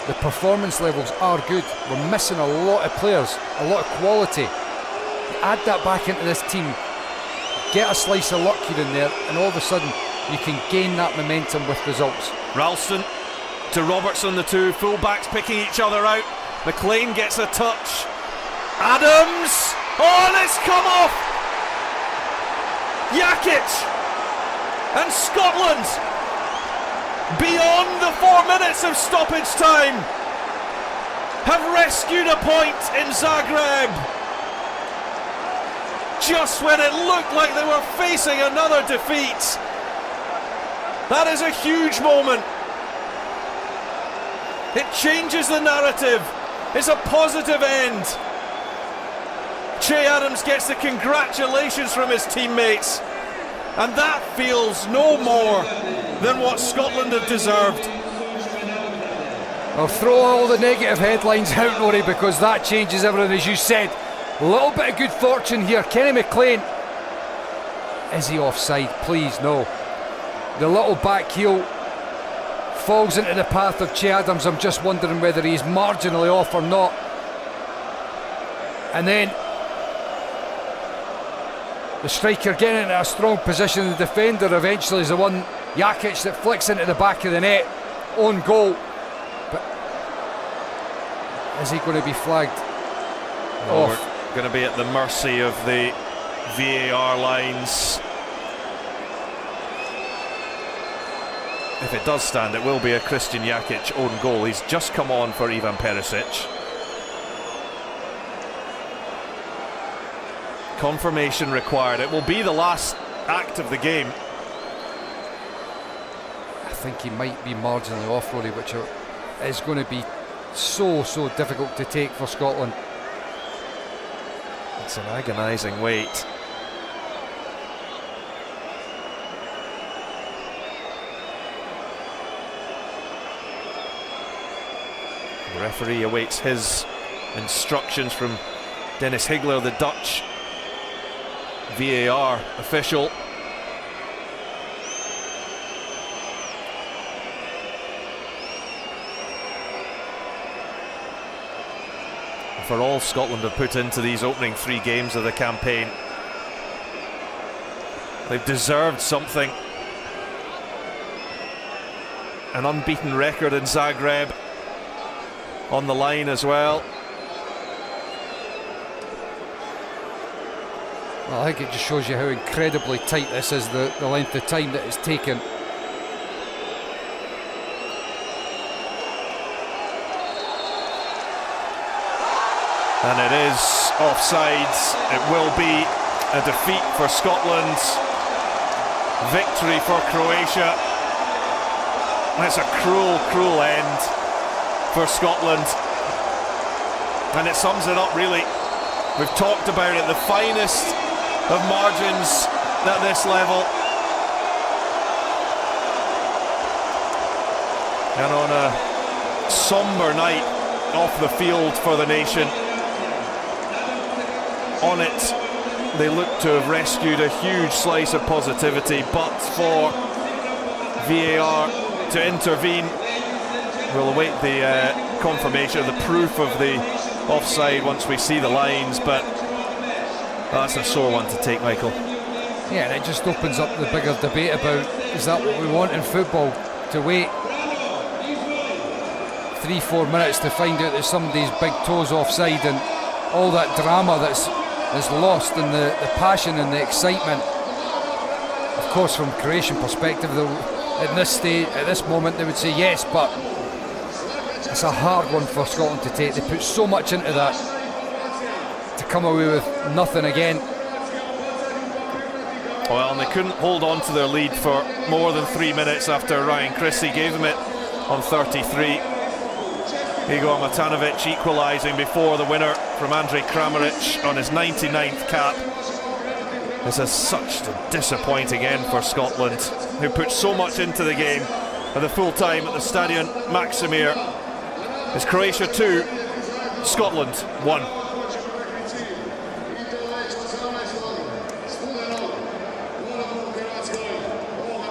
[SPEAKER 2] The performance levels are good. We're missing a lot of players, a lot of quality. Add that back into this team, get a slice of luck here and there, and all of a sudden you can gain that momentum with results.
[SPEAKER 1] Ralston to Robertson, the two full-backs picking each other out. McLean gets a touch. Adams! Oh, and it's come off! Jakic! And Scotland, beyond the 4 minutes of stoppage time, have rescued a point in Zagreb. Just when it looked like they were facing another defeat. That is a huge moment. It changes the narrative. It's a positive end. Che Adams gets the congratulations from his teammates, and that feels no more than what Scotland have deserved.
[SPEAKER 2] I'll throw all the negative headlines out, Rory, because that changes everything, as you said. A little bit of good fortune here. Kenny McLean. Is he offside? Please, no. The little back heel falls into the path of Che Adams. I'm just wondering whether he's marginally off or not. And then the striker getting into a strong position. The defender eventually is the one, Jakic, that flicks into the back of the net. Own goal. But is he going to be flagged off?
[SPEAKER 1] We're going to be at the mercy of the VAR lines. If it does stand, it will be a Christian Jakic own goal. He's just come on for Ivan Perisic. Confirmation required. It will be the last act of the game.
[SPEAKER 2] I think he might be marginally off, Rory, which is going to be so difficult to take for Scotland.
[SPEAKER 1] It's an agonising wait. The referee awaits his instructions from Dennis Higler, the Dutch VAR official. For all Scotland have put into these opening 3 games of the campaign, they've deserved something. an unbeaten record in Zagreb on the line as well.
[SPEAKER 2] Well, I think it just shows you how incredibly tight this is, the length of time that it's taken.
[SPEAKER 1] And it is offside. It will be a defeat for Scotland, victory for Croatia. It's a cruel, cruel end for Scotland, and it sums it up really. We've talked about it, the finest of margins at this level, and on a sombre night off the field for the nation. On it, they look to have rescued a huge slice of positivity, but for VAR to intervene. We'll await the confirmation, the proof of the offside once we see the lines, but that's a sore one to take, Michael.
[SPEAKER 2] Yeah, and it just opens up the bigger debate about, is that what we want in football? To wait 3-4 minutes to find out that somebody's big toe's offside, and all that drama that's lost, and the passion and the excitement. Of course, from Croatian perspective, at this stage, at this moment, they would say yes, but it's a hard one for Scotland to take. They put so much into that to come away with nothing again.
[SPEAKER 1] Well, and they couldn't hold on to their lead for more than 3 minutes after Ryan Christie gave them it on 33. Igor Matanovic equalising before the winner from Andrej Kramaric on his 99th cap. This is such a disappointing end for Scotland, who put so much into the game. At the full time at the Stadion Maksimir, it's Croatia 2, Scotland 1.